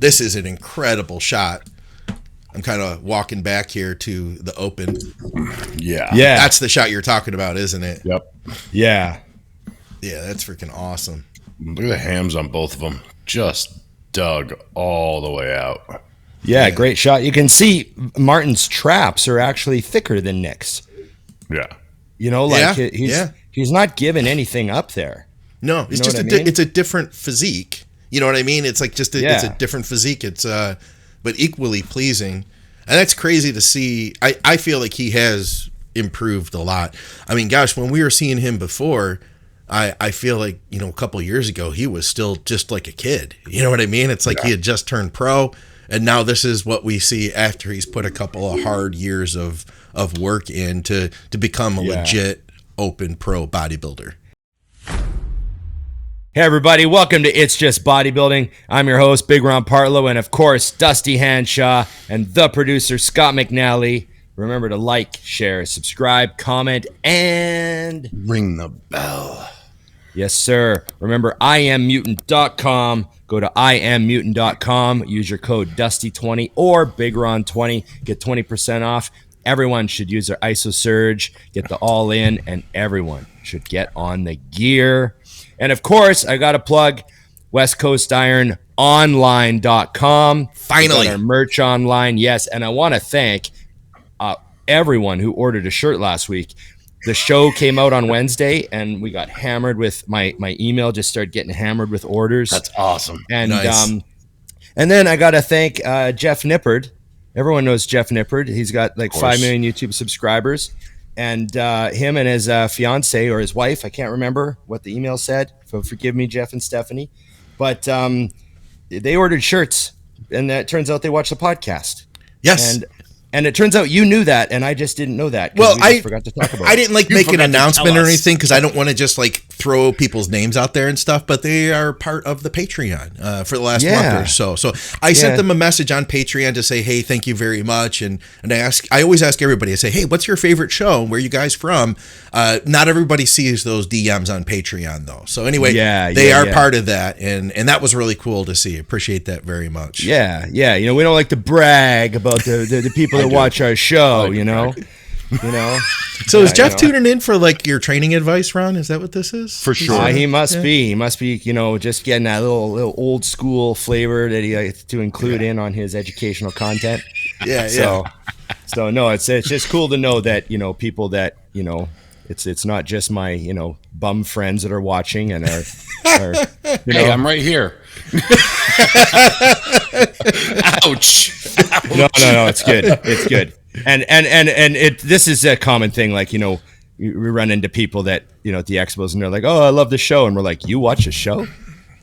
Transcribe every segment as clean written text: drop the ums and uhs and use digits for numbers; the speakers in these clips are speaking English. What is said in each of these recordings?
This is an incredible shot. I'm kind of walking back here to the open. Yeah. That's the shot you're talking about, isn't it? Yep. Yeah. Yeah, that's freaking awesome. Look at the hams on both of them. Just dug all the way out. Yeah, great shot. You can see Martin's traps are actually thicker than Nick's. Yeah. You know, like he's not giving anything up there. No, it's just it's a different physique. You know what I mean? It's like just it's a different physique. It's but equally pleasing, and that's crazy to see. I feel like he has improved a lot. I mean, gosh, when we were seeing him before, I feel like, you know, a couple of years ago he was still just like a kid. You know what I mean? It's like he had just turned pro, and now this is what we see after he's put a couple of hard years of work in to become a legit open pro bodybuilder. Hey everybody, welcome to It's Just Bodybuilding. I'm your host, Big Ron Partlow, and of course, Dusty Hanshaw, and the producer, Scott McNally. Remember to like, share, subscribe, comment, and ring the bell. Yes, sir. Remember, IamMutant.com. Go to IamMutant.com. Use your code Dusty20 or BigRon20. Get 20% off. Everyone should use their ISO Surge, get the all-in, and everyone should get on the gear. And, of course, I got to plug WestCoastIronOnline.com. Finally. Our merch online, yes. And I want to thank everyone who ordered a shirt last week. The show came out on Wednesday, and we got hammered with my email. Just started getting hammered with orders. That's awesome. And nice. And then I got to thank Jeff Nippard. Everyone knows Jeff Nippard. He's got like 5 million YouTube subscribers, and him and his fiance or his wife, I can't remember what the email said. So forgive me, Jeff and Stephanie, but they ordered shirts, and it turns out they watched the podcast. Yes. And it turns out you knew that, and I just didn't know that. Well, I forgot to talk about I didn't make an announcement or anything because I don't want to just like throw people's names out there and stuff, but they are part of the Patreon for the last month or so. So I sent them a message on Patreon to say, hey, thank you very much. And I always ask everybody, I say, hey, what's your favorite show? Where are you guys from? Not everybody sees those DMs on Patreon though. So anyway, they are part of that. And that was really cool to see. Appreciate that very much. Yeah. You know, we don't like to brag about the people that watch our show, you know. So is Jeff tuning in for like your training advice, Ron? Is that what this is? For sure. He must be. He must be, you know, just getting that little old school flavor that he likes to include in on his educational content. So no, it's just cool to know that, you know, people that, you know, it's not just my, you know, bum friends that are watching and are you know, hey, I'm right here. Ouch. No, it's good. It's good. And this is a common thing. Like, you know, we run into people that, you know, at the expos and they're like, oh, I love the show. And we're like, you watch the show?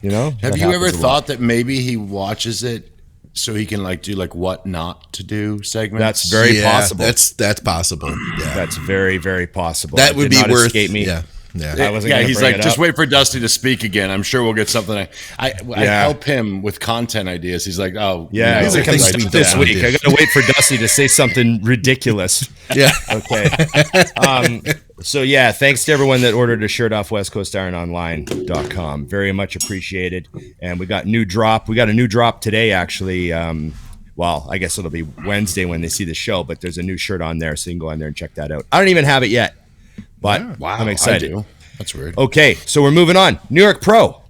You know? Have you ever thought that maybe he watches it so he can like do like what not to do segments? That's very possible. That's possible. Yeah. That's very, very possible. That would be worth escape me. Yeah. He's like, just wait for Dusty to speak again. I'm sure we'll get something. I help him with content ideas. He's like, oh, yeah. He's like, this week. I got to wait for Dusty to say something ridiculous. Yeah. Okay. So yeah, thanks to everyone that ordered a shirt off WestCoastIronOnline.com. Very much appreciated. And we got a new drop. We got a new drop today, actually. Well, I guess it'll be Wednesday when they see the show, but there's a new shirt on there, so you can go on there and check that out. I don't even have it yet. But I'm excited. I do. That's weird. Okay, so we're moving on. New York Pro.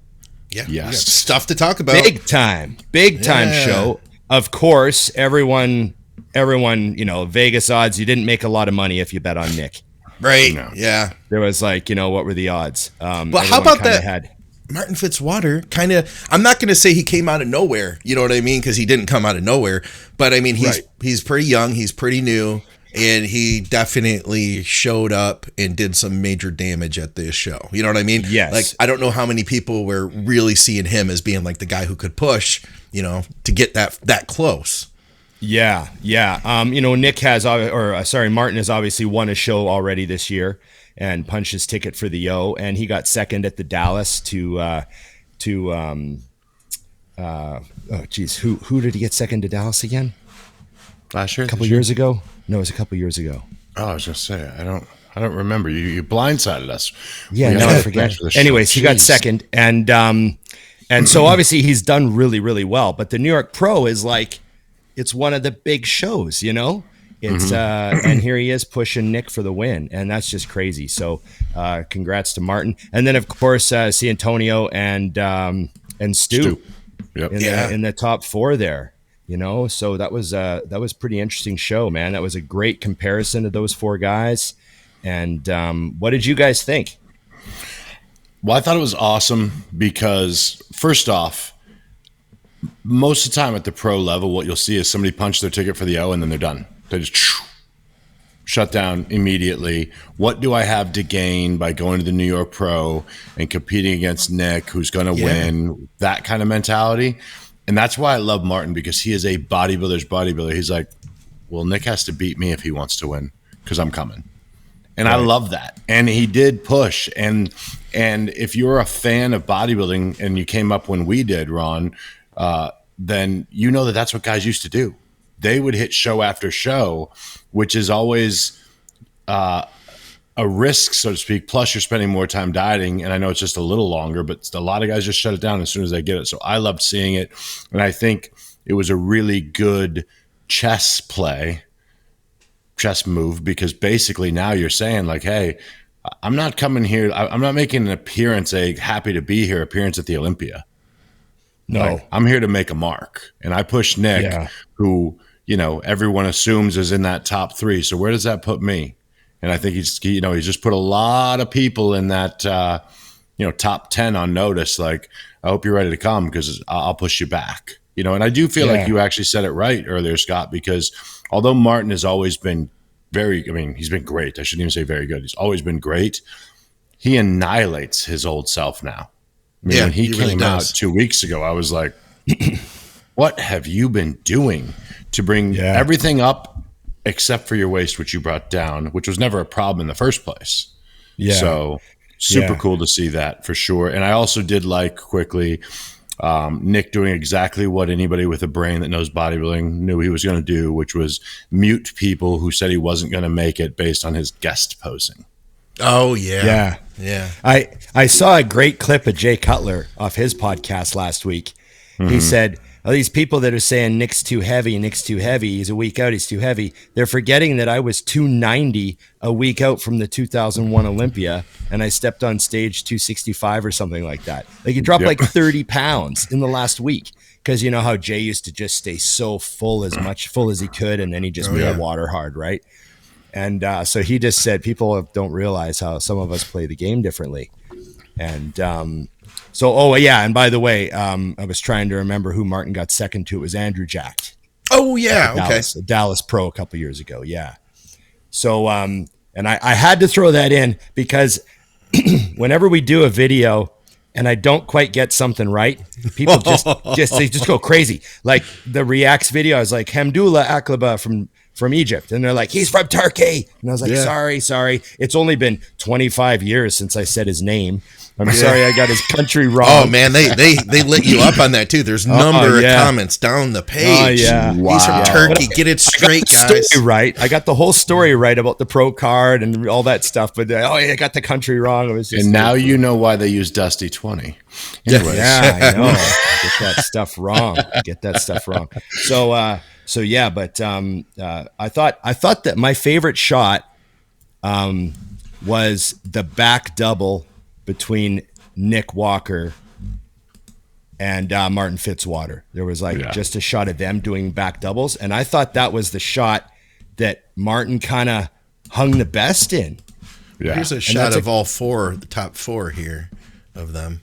Yeah. Yes. Stuff to talk about. Big time show. Of course, everyone, you know, Vegas odds, you didn't make a lot of money if you bet on Nick. Right. No. Yeah. There was like, you know, what were the odds? But how about that? Martin Fitzwater kind of, I'm not going to say he came out of nowhere. You know what I mean? Because he didn't come out of nowhere. But I mean, he's pretty young. He's pretty new. And he definitely showed up and did some major damage at this show. You know what I mean? Yes. Like, I don't know how many people were really seeing him as being like the guy who could push, you know, to get that close. Yeah. You know, Martin has obviously won a show already this year and punched his ticket for the O, and he got second at the Dallas who did he get second to Dallas again? Last year? A couple years ago? No, it was a couple years ago. Oh, I was just saying, I don't remember. You blindsided us. Yeah, no, I forget. Anyways, he got second, and And so obviously he's done really, really well. But the New York Pro is like, it's one of the big shows, you know? It's and here he is pushing Nick for the win, and that's just crazy. So congrats to Martin. And then of course see Antonio and Stu. Yep. In the top 4 there, you know. So that was pretty interesting show, man. That was a great comparison to those 4 guys. And what did you guys think? Well, I thought it was awesome because first off, most of the time at the pro level, what you'll see is somebody punch their ticket for the O and then they're done. They just shut down immediately. What do I have to gain by going to the New York Pro and competing against Nick, who's going to win? That kind of mentality. And that's why I love Martin, because he is a bodybuilder's bodybuilder. He's like, well, Nick has to beat me if he wants to win because I'm coming. And I love that. And he did push. And if you're a fan of bodybuilding and you came up when we did, Ron, then you know that that's what guys used to do. They would hit show after show, which is always a risk, so to speak. Plus, you're spending more time dieting, and I know it's just a little longer, but a lot of guys just shut it down as soon as they get it. So I loved seeing it, and I think it was a really good chess move, because basically now you're saying like, hey, I'm not coming here. I'm not making an appearance, a happy to be here appearance at the Olympia. No, like, I'm here to make a mark. And I pushed Nick, who, you know, everyone assumes is in that top 3. So where does that put me? And I think he's just put a lot of people in that, top 10 on notice. Like, I hope you're ready to come because I'll push you back. You know, and I do feel like you actually said it right earlier, Scott, because although Martin has always been he's been great. I shouldn't even say very good. He's always been great. He annihilates his old self now. When he came out 2 weeks ago, I was like, what have you been doing to bring everything up except for your waist, which you brought down, which was never a problem in the first place. Yeah. So super cool to see that for sure. And I also did like quickly Nick doing exactly what anybody with a brain that knows bodybuilding knew he was going to do, which was mute people who said he wasn't going to make it based on his guest posing. Oh, yeah. Yeah. I saw a great clip of Jay Cutler off his podcast last week. Mm-hmm. He said, these people that are saying Nick's too heavy, he's a week out, he's too heavy. They're forgetting that I was 290 a week out from the 2001 Olympia, and I stepped on stage 265 or something like that. Like, he dropped like 30 pounds in the last week. Because you know how Jay used to just stay so full as he could, and then he just made water hard, right? And so he just said people don't realize how some of us play the game differently. And and by the way, I was trying to remember who Martin got second to. It was Andrew Jacked. Oh, yeah. Okay. Dallas Pro a couple years ago. Yeah. So, and I had to throw that in because whenever we do a video and I don't quite get something right, people just go crazy. Like the Reacts video, I was like, Hamdullah Aklaba from Egypt. And they're like, he's from Turkey. And I was like, sorry. It's only been 25 years since I said his name. I'm sorry I got his country wrong. Oh, man, they lit you up on that, too. There's a number of comments down the page. Wow. He's from Turkey. Get it straight, guys. Right. I got the whole story right about the pro card and all that stuff. But, I got the country wrong. It was just, and now you know why they use Dusty 20. Anyways. Yeah, I know. Get that stuff wrong. But I thought that my favorite shot was the back double between Nick Walker and Martin Fitzwater. There was just a shot of them doing back doubles, and I thought that was the shot that Martin kind of hung the best in. Yeah. Here's a shot of all four, the top 4 here of them.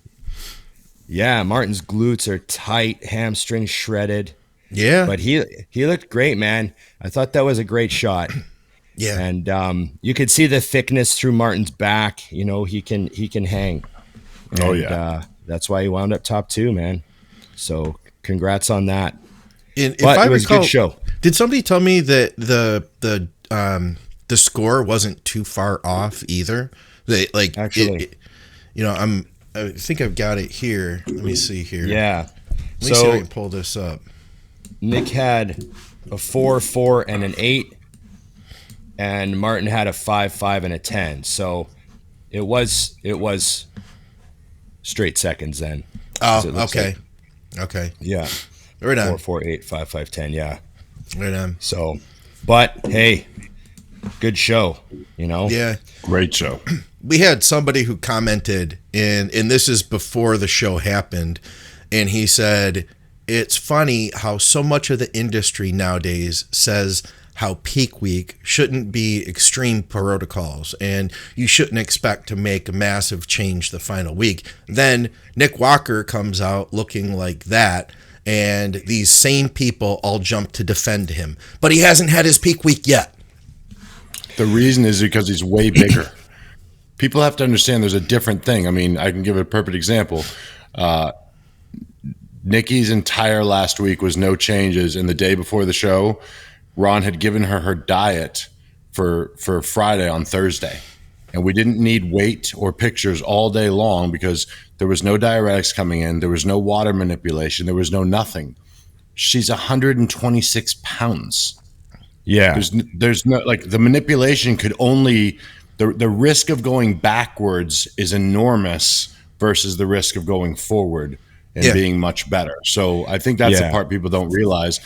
Yeah, Martin's glutes are tight, hamstrings shredded. Yeah. But he looked great, man. I thought that was a great shot. Yeah. And you could see the thickness through Martin's back. He can hang. That's why he wound up top 2, man. So congrats on that. It was a good show. Did somebody tell me that the score wasn't too far off either? Actually, I think I've got it here. Let me see here. Yeah. Let me see if I can pull this up. Nick had a 4, 4, and an 8. And Martin had a 5, 5, and a 10. So it was straight seconds then. Oh, okay. Okay. Yeah. Right on. 448-5510. Yeah. Right on. So, but hey, good show, Yeah. Great show. We had somebody who commented, and this is before the show happened, and he said, it's funny how so much of the industry nowadays says how peak week shouldn't be extreme protocols and you shouldn't expect to make a massive change the final week. Then Nick Walker comes out looking like that, and these same people all jump to defend him. But he hasn't had his peak week yet. The reason is because he's way bigger. People have to understand there's a different thing. I mean, I can give a perfect example. Nikki's entire last week was no changes, and the day before the show, Ron had given her diet for Friday on Thursday. And we didn't need weight or pictures all day long because there was no diuretics coming in. There was no water manipulation. There was no nothing. She's 126 pounds. Yeah. There's no, like, the manipulation could only, the risk of going backwards is enormous versus the risk of going forward and being much better. So I think that's the part people don't realize.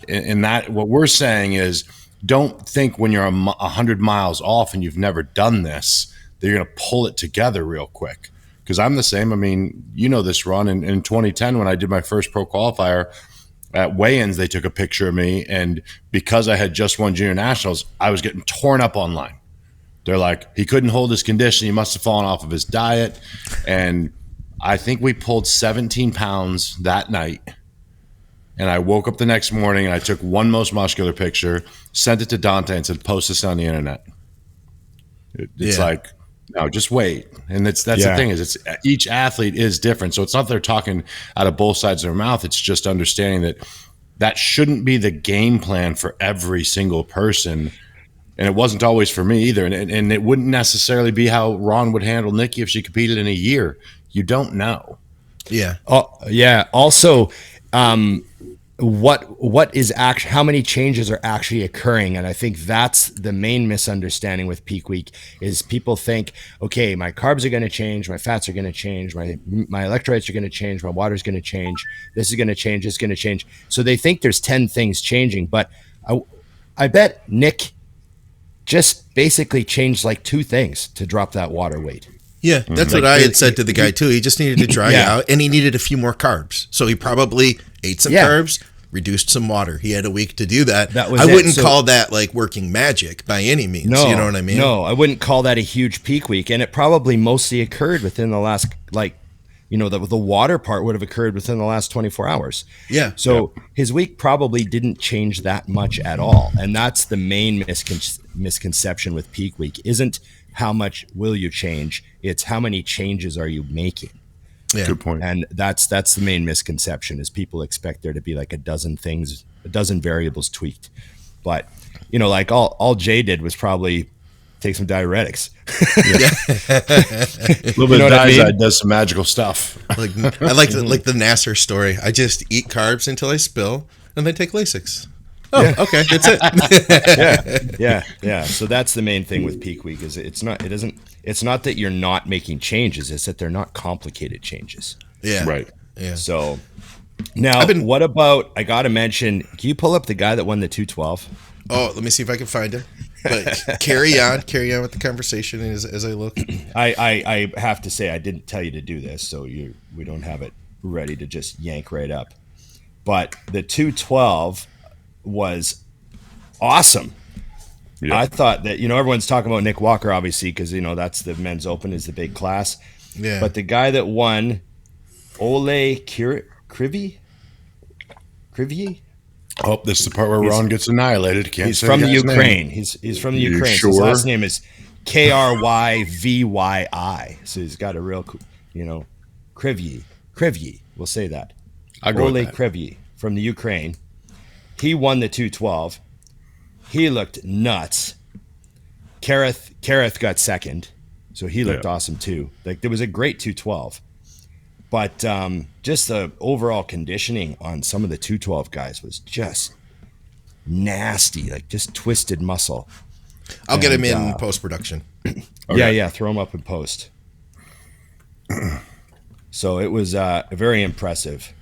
And that, what we're saying is, don't think when you're 100 miles off and you've never done this, that you're going to pull it together real quick. Because I'm the same. I mean, you know this, Ron. In 2010, when I did my first pro qualifier, at weigh-ins, they took a picture of me. And because I had just won junior nationals, I was getting torn up online. They're like, he couldn't hold his condition. He must have fallen off of his diet. And I think we pulled 17 pounds that night. And I woke up the next morning and I took one most muscular picture, sent it to Dante and said, post this on the internet. It's like, no, just wait. And that's the thing, is it's each athlete is different. So it's not they're talking out of both sides of their mouth. It's just understanding that shouldn't be the game plan for every single person. And it wasn't always for me either. And it wouldn't necessarily be how Ron would handle Nikki if she competed in a year. You don't know. Yeah. Oh, yeah. Also, what is actually, how many changes are actually occurring? And I think that's the main misunderstanding with peak week is people think, okay, my carbs are going to change, my fats are going to change, my electrolytes are going to change, my water is going to change, this is going to change, this is going to change. So they think there's 10 things changing, but I bet Nick just basically changed like 2 things to drop that water weight. Yeah, that's what I had said to the guy too. He just needed to dry out, and he needed a few more carbs. So he probably ate some carbs, reduced some water. He had a week to do that. I wouldn't call that like working magic by any means. No, you know what I mean? No, I wouldn't call that a huge peak week. And it probably mostly occurred within the last, the water part would have occurred within the last 24 hours. Yeah. So his week probably didn't change that much at all. And that's the main misconception with peak week. Isn't how much will you change? It's how many changes are you making? Yeah. Good point. And that's the main misconception is people expect there to be like a dozen variables tweaked. But, like all Jay did was probably take some diuretics. A little bit of Diazide does some magical stuff. I like the Nasser story. I just eat carbs until I spill and then take Lasix. Oh, okay, that's it. Yeah. So that's the main thing with peak week is it's not that you're not making changes, it's that they're not complicated changes. Yeah. Right. Yeah. So now what about, I got to mention, can you pull up the guy that won the 212? Oh, let me see if I can find him. But carry on with the conversation as I look. I have to say, I didn't tell you to do this, so we don't have it ready to just yank right up. But the 212 was awesome. Yeah. I thought that, everyone's talking about Nick Walker, obviously, because, that's the men's open is the big class. Yeah. But the guy that won, Ole Krivier? Oh, this is the part where Ron gets annihilated. He's from the Ukraine. He's from the Ukraine. Sure? His last name is Kryvyi. So he's got a real, Krivier. We'll say that. Ole Krivier from the Ukraine. He won the 212. He looked nuts. Kareth got second, so he looked awesome too. Like there was a great 212, but just the overall conditioning on some of the 212 guys was just nasty, like just twisted muscle. I'll get him in post production. Okay. Yeah, throw him up in post. So it was very impressive.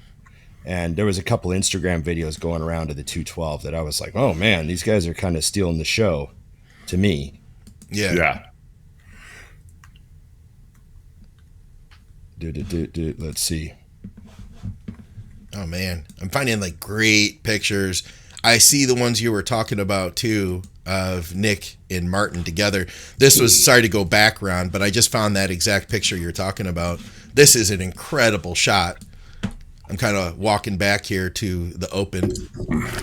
And there was a couple Instagram videos going around of the 212 that I was like, oh man, these guys are kind of stealing the show to me. Yeah. Let's see. Oh man, I'm finding like great pictures. I see the ones you were talking about too, of Nick and Martin together. This was, sorry to go background, but I just found that exact picture you're talking about. This is an incredible shot. I'm kind of walking back here to the open.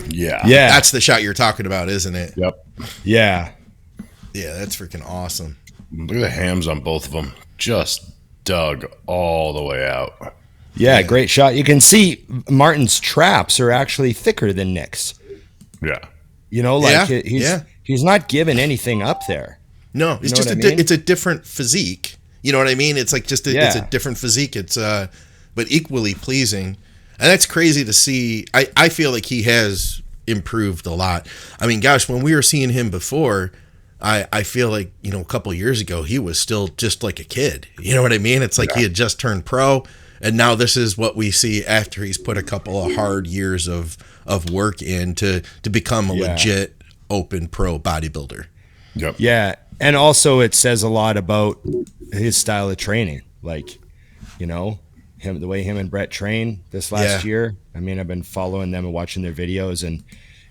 Yeah. That's the shot you're talking about, isn't it? Yep. Yeah. Yeah, that's freaking awesome. Look at the hams on both of them. Just dug all the way out. Yeah, great shot. You can see Martin's traps are actually thicker than Nick's. Yeah. You know, like he's not giving anything up there. No, it's just it's a different physique. You know what I mean? It's like just it's a different physique. It's but equally pleasing. And that's crazy to see. I feel like he has improved a lot. I mean, gosh, when we were seeing him before, I feel like, you know, a couple of years ago, he was still just like a kid. You know what I mean? It's like he had just turned pro, and now this is what we see after he's put a couple of hard years of work in to become a legit open pro bodybuilder. Yep. Yeah. And also it says a lot about his style of training. Like, you know, the way him and Brett train this last year. I mean, I've been following them and watching their videos, and,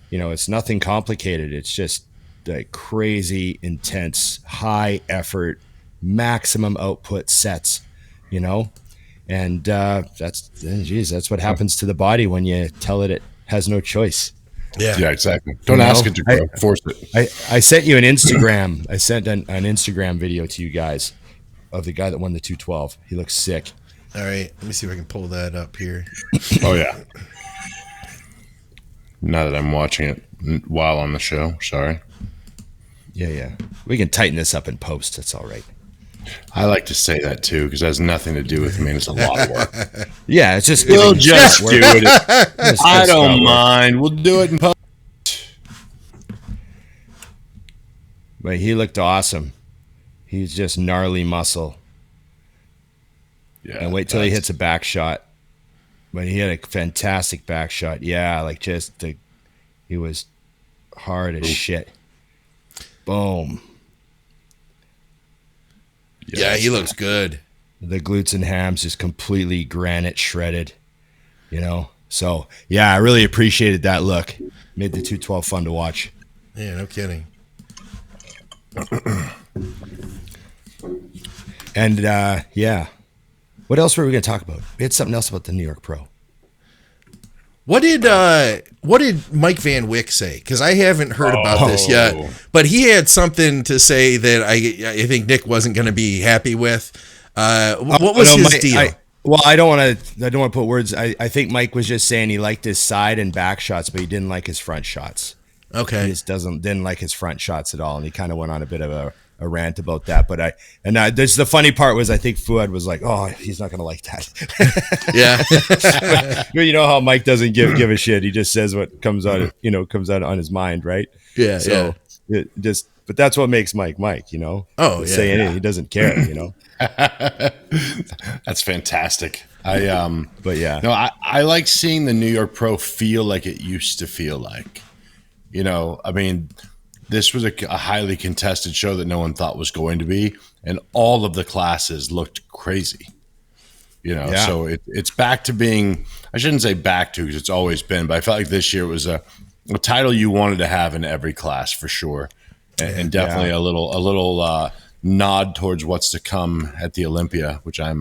you know, it's nothing complicated. It's just like crazy intense, high effort, maximum output sets, you know? And that's what happens to the body when you tell it has no choice. Yeah, exactly. Don't ask it to grow. Force it. I sent you an Instagram. I sent an Instagram video to you guys of the guy that won the 212. He looks sick. All right, let me see if I can pull that up here. Oh yeah. Now that I'm watching it while on the show, sorry. Yeah. We can tighten this up in post. That's all right. I like to say that too, because it has nothing to do with me. And it's a lot of work. Yeah, it's just we'll just do it. I don't mind. We'll do it in post. But he looked awesome. He's just gnarly muscle. Yeah. And wait till he hits a back shot. But he had a fantastic back shot. Yeah, like he was hard as shit. Boom. Yeah, he looks good. The glutes and hams just completely granite shredded, you know? So, yeah, I really appreciated that look. Made the 212 fun to watch. Yeah, no kidding. And, yeah. What else were we going to talk about? We had something else about the New York Pro. What did Mike Van Wyck say? Because I haven't heard about this yet, but he had something to say that I think Nick wasn't going to be happy with. What was his deal? I don't want to put words. I think Mike was just saying he liked his side and back shots, but he didn't like his front shots. Okay, he just didn't like his front shots at all, and he kind of went on a bit of a rant about that. But the funny part was I think Fuad was like, "Oh, he's not going to like that." Yeah, you know how Mike doesn't give a shit. He just says what comes out on his mind, right? Yeah. So but that's what makes Mike, you know. Oh, yeah. Say anything, he doesn't care, you know. That's fantastic. But yeah, no, I like seeing the New York Pro feel like it used to feel like. You know, I mean, this was a highly contested show that no one thought was going to be, and all of the classes looked crazy. You know, so it's back to being, I shouldn't say back to, because it's always been, but I felt like this year was a title you wanted to have in every class for sure, and definitely a little nod towards what's to come at the Olympia, which I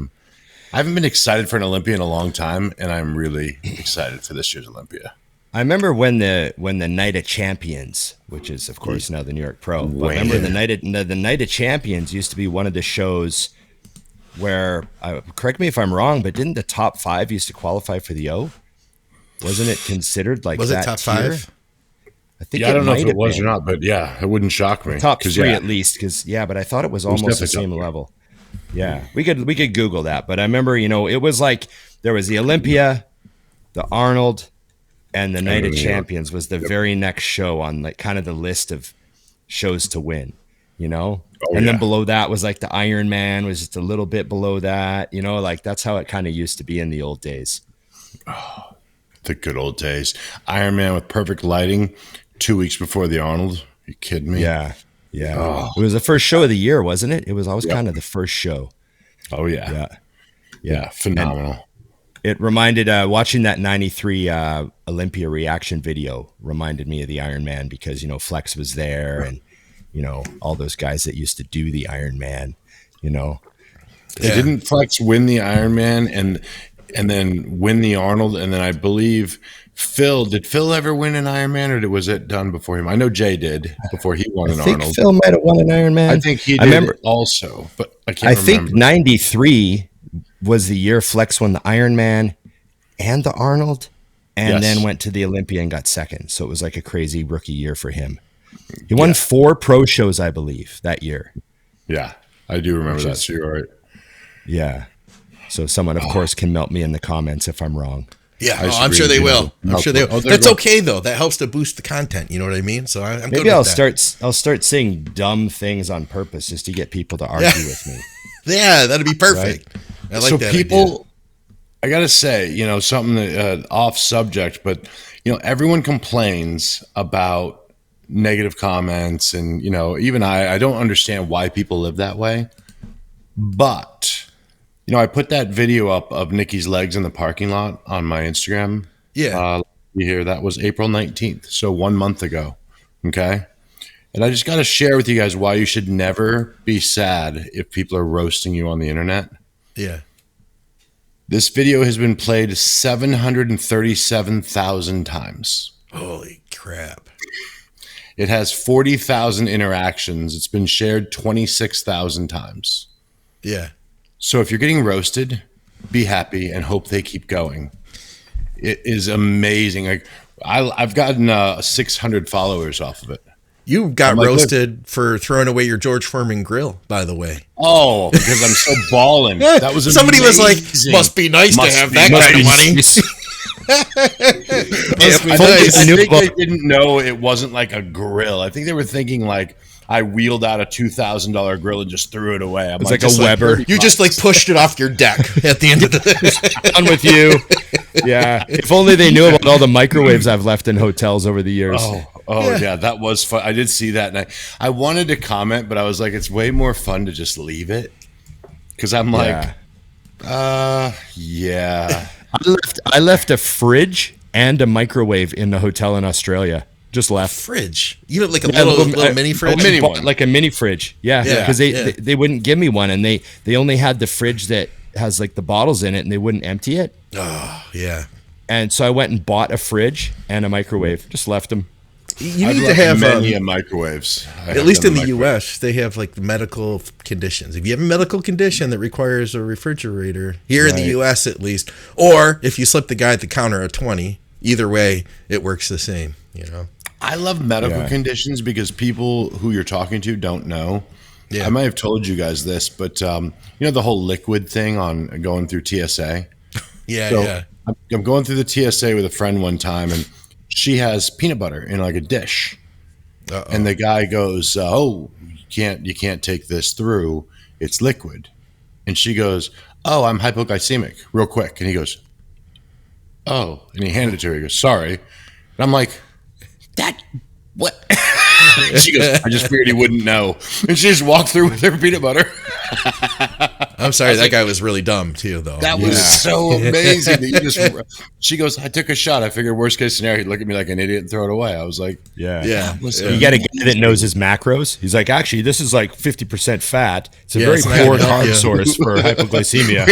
haven't been excited for an Olympia in a long time, and I'm really excited for this year's Olympia. I remember when the Night of Champions, which is of course now the New York Pro. But remember the Night of Champions used to be one of the shows where, correct me if I'm wrong, but didn't the top 5 used to qualify for the O? Wasn't it considered like was that it top tier? 5? I think I don't know if it was or not, but yeah, it wouldn't shock me. Top 3 at least, because but I thought it was almost the same level. Yeah, we could Google that, but I remember, you know, it was like there was the Olympia, the Arnold, and the Night of Champions was the very next show on like kind of the list of shows to win, you know? and then below that was like the Iron Man was just a little bit below that, like that's how it kind of used to be in the old days. Oh, the good old days. Iron Man with perfect lighting 2 weeks before the Arnold. Are you kidding me? Yeah. Oh. It was the first show of the year, wasn't it? It was always kind of the first show. Oh, yeah. Yeah. Phenomenal. And it reminded, watching that 93 Olympia reaction video reminded me of the Iron Man because, Flex was there and, all those guys that used to do the Iron Man, Didn't Flex win the Iron Man and then win the Arnold? And then I believe did Phil ever win an Iron Man, or was it done before him? I know Jay did before he won an Arnold. I think Phil might have won an Iron Man. I think he did also, but I can't remember. I think 93 was the year Flex won the Iron Man and the Arnold, and then went to the Olympia and got second. So it was like a crazy rookie year for him. He won 4 pro shows, I believe, that year. Yeah, I do remember that. So you're right. Yeah. So someone, of course, can melt me in the comments if I'm wrong. Yeah, I'm sure they will. I'm sure they will. That's okay though. That helps to boost the content. You know what I mean? So I'm maybe I'll start saying dumb things on purpose just to get people to argue with me. Yeah, that'd be perfect. Right? I like that people. Idea. I gotta say, something that, off subject, but everyone complains about negative comments, and even I don't understand why people live that way, but. I put that video up of Nikki's legs in the parking lot on my Instagram. Yeah. Here, that was April 19th. So 1 month ago. Okay. And I just got to share with you guys why you should never be sad if people are roasting you on the internet. Yeah. This video has been played 737,000 times. Holy crap. It has 40,000 interactions. It's been shared 26,000 times. Yeah. So if you're getting roasted, be happy and hope they keep going. It is amazing. I've gotten 600 followers off of it. You got roasted for throwing away your George Foreman grill, by the way. Oh, because I'm so balling. That was somebody amazing. Was like, must be nice to have that kind of money. I think they didn't know it wasn't like a grill. I think they were thinking like, I wheeled out a $2,000 grill and just threw it away. It's like a Weber. You just like pushed it off your deck at the end of the done with you. Yeah. If only they knew about all the microwaves I've left in hotels over the years. Oh yeah, that was fun. I did see that, and I wanted to comment, but I was like, it's way more fun to just leave it because I'm like, yeah. I left a fridge and a microwave in the hotel in Australia. Just left. Fridge. You know, like a little mini fridge? A mini one. Like a mini fridge. Yeah. Because they wouldn't give me one, and they only had the fridge that has like the bottles in it, and they wouldn't empty it. Oh, yeah. And so I went and bought a fridge and a microwave. Just left them. You need to have many microwaves. At least in the U.S., they have like medical conditions. If you have a medical condition that requires a refrigerator, here in the U.S. at least, or if you slip the guy at the counter a 20, either way, it works the same, I love medical conditions because people who you're talking to don't know. Yeah. I might have told you guys this, but the whole liquid thing on going through TSA. I'm going through the TSA with a friend one time, and she has peanut butter in like a dish. Uh-oh. And the guy goes, "Oh, you can't take this through. It's liquid." And she goes, "Oh, I'm hypoglycemic," real quick. And he goes, "Oh," and he handed it to her. He goes, "Sorry." And I'm like, what? She goes, "I just figured he wouldn't know." And she just walked through with her peanut butter. I'm sorry, that guy was really dumb too, though. That was so amazing. That she goes, "I took a shot. I figured worst case scenario, he'd look at me like an idiot and throw it away." I was like, You got a guy that knows his macros. He's like, actually, this is like 50% fat. It's a very poor carb source for hypoglycemia.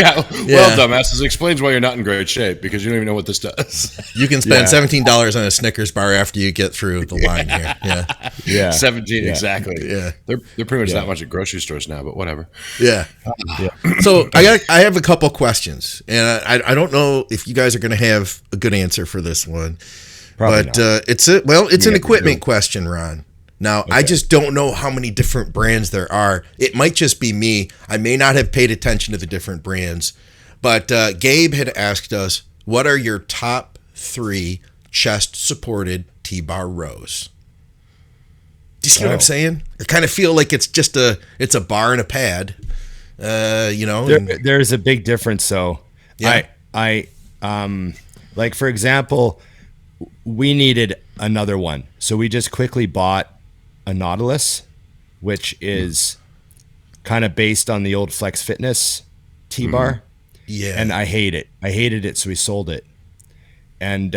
Well, dumbass, this explains why you're not in great shape because you don't even know what this does. You can spend $17 on a Snickers bar after you get through the line here. Yeah. 17 exactly. Yeah. They're pretty much that much at grocery stores now, but whatever. Yeah. So I have a couple questions, and I don't know if you guys are going to have a good answer for this one. Probably but it's an equipment question, Ron. Now, I just don't know how many different brands there are. It might just be me. I may not have paid attention to the different brands. But Gabe had asked us, what are your top 3 chest-supported T-bar rows? Do you see what I'm saying? I kind of feel like it's just it's a bar and a pad. There's a big difference. So yeah. I like, for example, we needed another one. So we just quickly bought a Nautilus, which is kind of based on the old Flex Fitness T-bar. Yeah. And I hate it. I hated it. So we sold it. And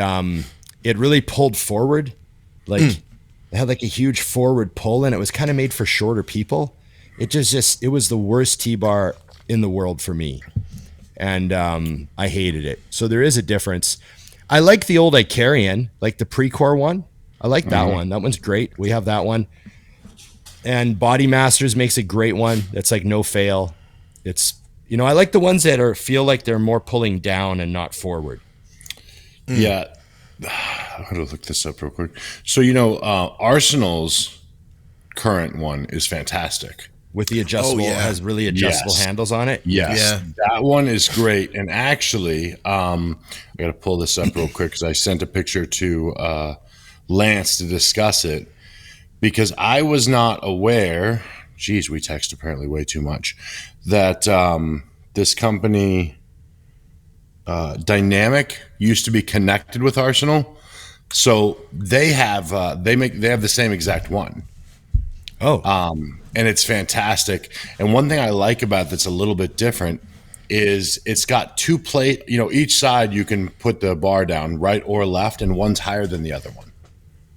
it really pulled forward. Like it had like a huge forward pull, and it was kind of made for shorter people. It was the worst T-bar in the world for me. And I hated it. So there is a difference. I like the old Icarian, like the Precor one. I like that one. That one's great. We have that one. And Body Masters makes a great one. That's like no fail. It's, I like the ones that feel like they're more pulling down and not forward. Yeah. I'm going to look this up real quick. So, Arsenal's current one is fantastic. With the adjustable, it has really adjustable handles on it. Yes. Yeah. That one is great. And actually, I got to pull this up real quick because I sent a picture to Lance to discuss it, because I was not aware, geez, we text apparently way too much, that this company, Dynamic, used to be connected with Arsenal. So they have the same exact one. Oh. And it's fantastic. And one thing I like about that's a little bit different is it's got two plate, each side you can put the bar down, right or left, and one's higher than the other one.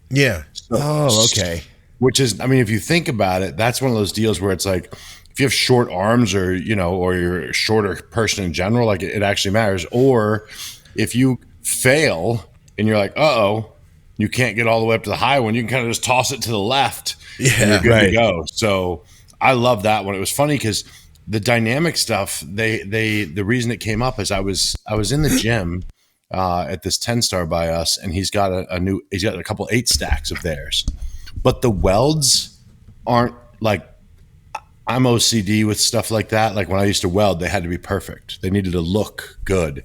Yeah. Okay. Which is, if you think about it, that's one of those deals where it's like, if you have short arms or you're a shorter person in general, like it actually matters. Or if you fail and you're like, you can't get all the way up to the high one, you can kind of just toss it to the left. Yeah, and you're good to go. So I love that one. It was funny because the dynamic stuff, the reason it came up is I was in the gym at this 10-star by us, and he's got a couple 8 stacks of theirs, but the welds aren't like, I'm OCD with stuff like that. Like when I used to weld, they had to be perfect. They needed to look good,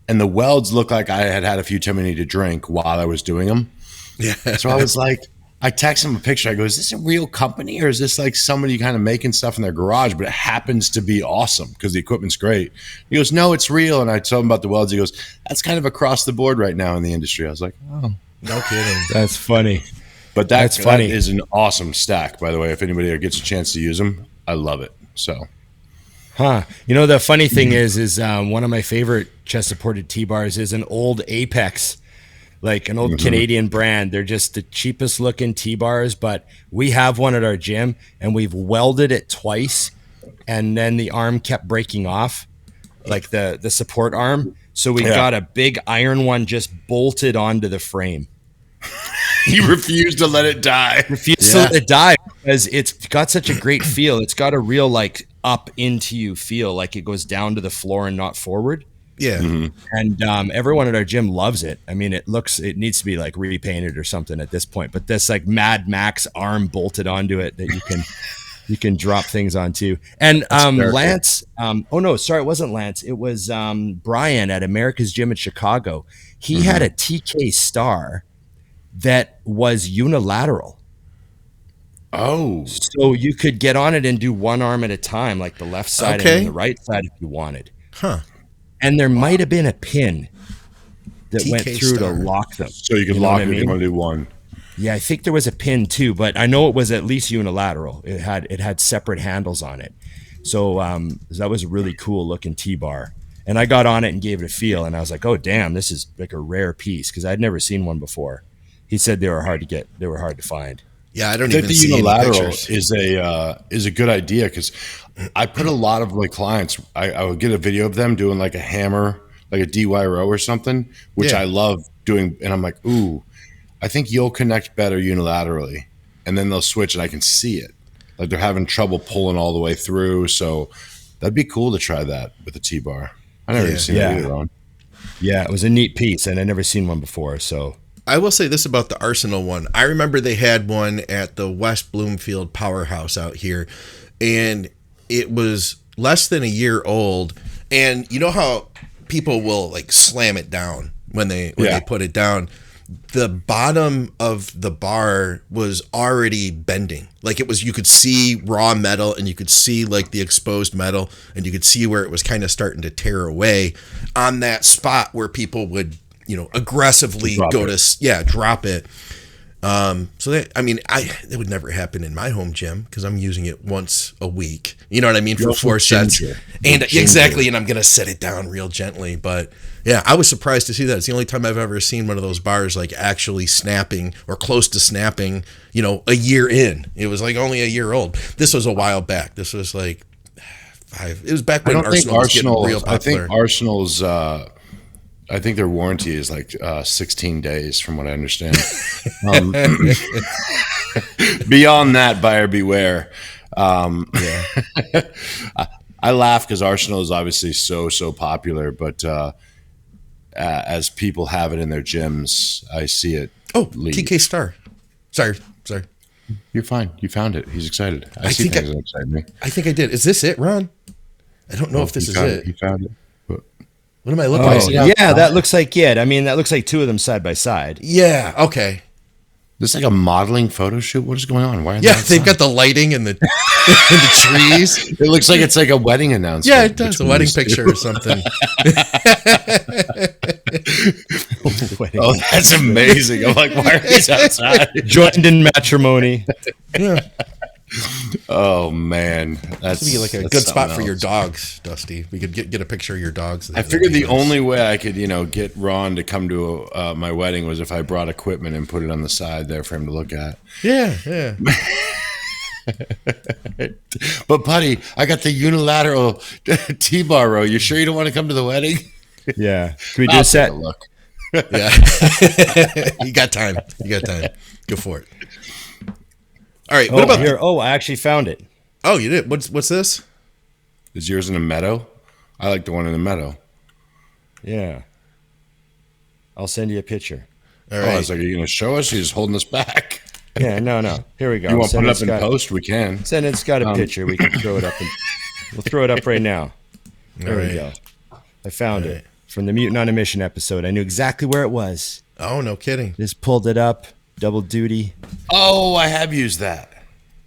and the welds looked like I had a few too many to drink while I was doing them. Yeah. So I was like, I text him a picture. I go, is this a real company, or is this like somebody kind of making stuff in their garage, but it happens to be awesome because the equipment's great? He goes, no, it's real. And I told him about the welds. He goes, that's kind of across the board right now in the industry. I was like, oh, no kidding. That's funny. But that's funny. That is an awesome stack, by the way. If anybody gets a chance to use them, I love it. So, the funny thing is one of my favorite chest supported T-bars is an old Apex. Like an old Canadian brand. They're just the cheapest looking T-bars, but we have one at our gym and we've welded it twice, and then the arm kept breaking off, like the support arm. So we got a big iron one just bolted onto the frame. He refused to let it die. Refused to let it die because it's got such a great feel. It's got a real like up into you feel, like it goes down to the floor and not forward. Yeah. And everyone at our gym loves it. I mean, it needs to be like repainted or something at this point, but this like Mad Max arm bolted onto it that you can drop things onto. And Lance, it wasn't Lance. It was Brian at America's Gym in Chicago. He had a TK Star that was unilateral. Oh. So you could get on it and do one arm at a time, like the left side and then the right side if you wanted. Huh. And there might have been a pin that TK went through Star. to lock them. So you can lock it if you want to do one. Yeah, I think there was a pin too, but I know it was at least unilateral. It had separate handles on it. So that was a really cool looking T-bar. And I got on it and gave it a feel, and I was like, oh, damn, this is like a rare piece, because I'd never seen one before. He said they were hard to get. They were hard to find. Yeah, I don't even see any pictures. is a good idea, because I put a lot of my clients, I would get a video of them doing like a hammer, like a DY row or something, which I love doing. And I'm like, ooh, I think you'll connect better unilaterally. And then they'll switch and I can see it. Like they're having trouble pulling all the way through. So that'd be cool to try that with a T-bar. I never even seen that either on. Yeah, it was a neat piece, and I'd never seen one before. So I will say this about the Arsenal one. I remember they had one at the West Bloomfield Powerhouse out here, and it was less than a year old. And you know how people will like slam it down when they put it down. the bottom of the bar was already bending. Like it was, you could see raw metal and you could see like the exposed metal and you could see where it was kind of starting to tear away on that spot where people would, aggressively drop it. So that, I mean, it would never happen in my home gym because I'm using it once a week. You know what I mean? For 4 sets. And exactly. And I'm going to set it down real gently. But yeah, I was surprised to see that. It's the only time I've ever seen one of those bars like actually snapping or close to snapping, a year in. It was like only a year old. This was a while back. This was like it was back when Arsenal was getting real popular. I think Arsenal's, I think their warranty is like 16 days, from what I understand. Beyond that, buyer beware. I laugh because Arsenal is obviously so popular, but as people have it in their gyms, I see it. Oh, leave. TK Star. Sorry. You're fine. You found it. He's excited. I see things that excite me. I think I did. Is this it, Ron? I don't know if this is it. You found it. What am I looking at? Yeah, that looks like it. I mean, that looks like two of them side by side. Yeah, okay. This is like a modeling photo shoot. What is going on? Why? They've got the lighting and the trees. It looks like it's like a wedding announcement. Yeah, it does. A wedding picture or something. Oh, that's amazing. I'm like, why are these outside? Joined in matrimony. Yeah. Oh man, that's be like a good spot for your dogs, Dusty. We could get a picture of your dogs. I figured the only way I could, get Ron to come to my wedding was if I brought equipment and put it on the side there for him to look at. Yeah. But buddy, I got the unilateral T-bar row. You sure you don't want to come to the wedding? Yeah. Can we do a set? Look. Yeah. You got time. Go for it. All right. What about here? Oh, I actually found it. Oh, you did. What's this? Is yours in a meadow? I like the one in the meadow. Yeah. I'll send you a picture. All right. I was like, are you going to show us? You're just holding us back. Yeah, no. Here we go. You want to put it up in post? We can. It's got a picture. We can throw it up. We'll throw it up right now. There we go. I found it from the Mutant on a Mission episode. I knew exactly where it was. Oh, no kidding. Just pulled it up. Double duty. Oh, I have used that.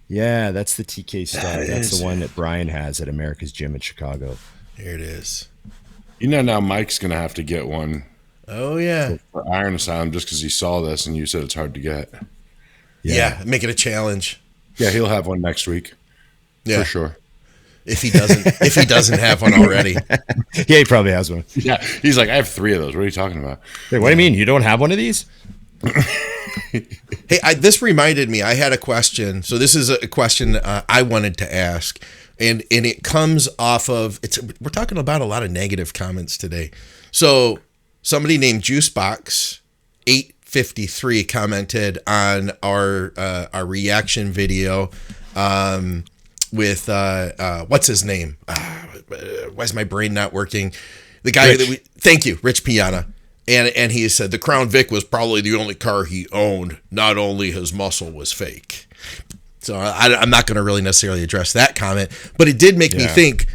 Yeah, that's the TK Star. That's the one that Brian has at America's Gym in Chicago. Here it is. Now Mike's going to have to get one. Oh, yeah. For Iron Asylum just because he saw this and you said it's hard to get. Yeah, make it a challenge. Yeah, he'll have one next week. Yeah. For sure. If he doesn't have one already. Yeah, he probably has one. Yeah. He's like, I have 3 of those. What are you talking about? Hey, what do you mean? You don't have one of these? Hey, this reminded me. I had a question. So this is a question I wanted to ask, and it comes off of we're talking about a lot of negative comments today. So somebody named Juicebox 853 commented on our reaction video with what's his name? Why is my brain not working? The guy thank you, Rich Piana. And he said the Crown Vic was probably the only car he owned. Not only his muscle was fake. So I'm not going to really necessarily address that comment, but it did make me think.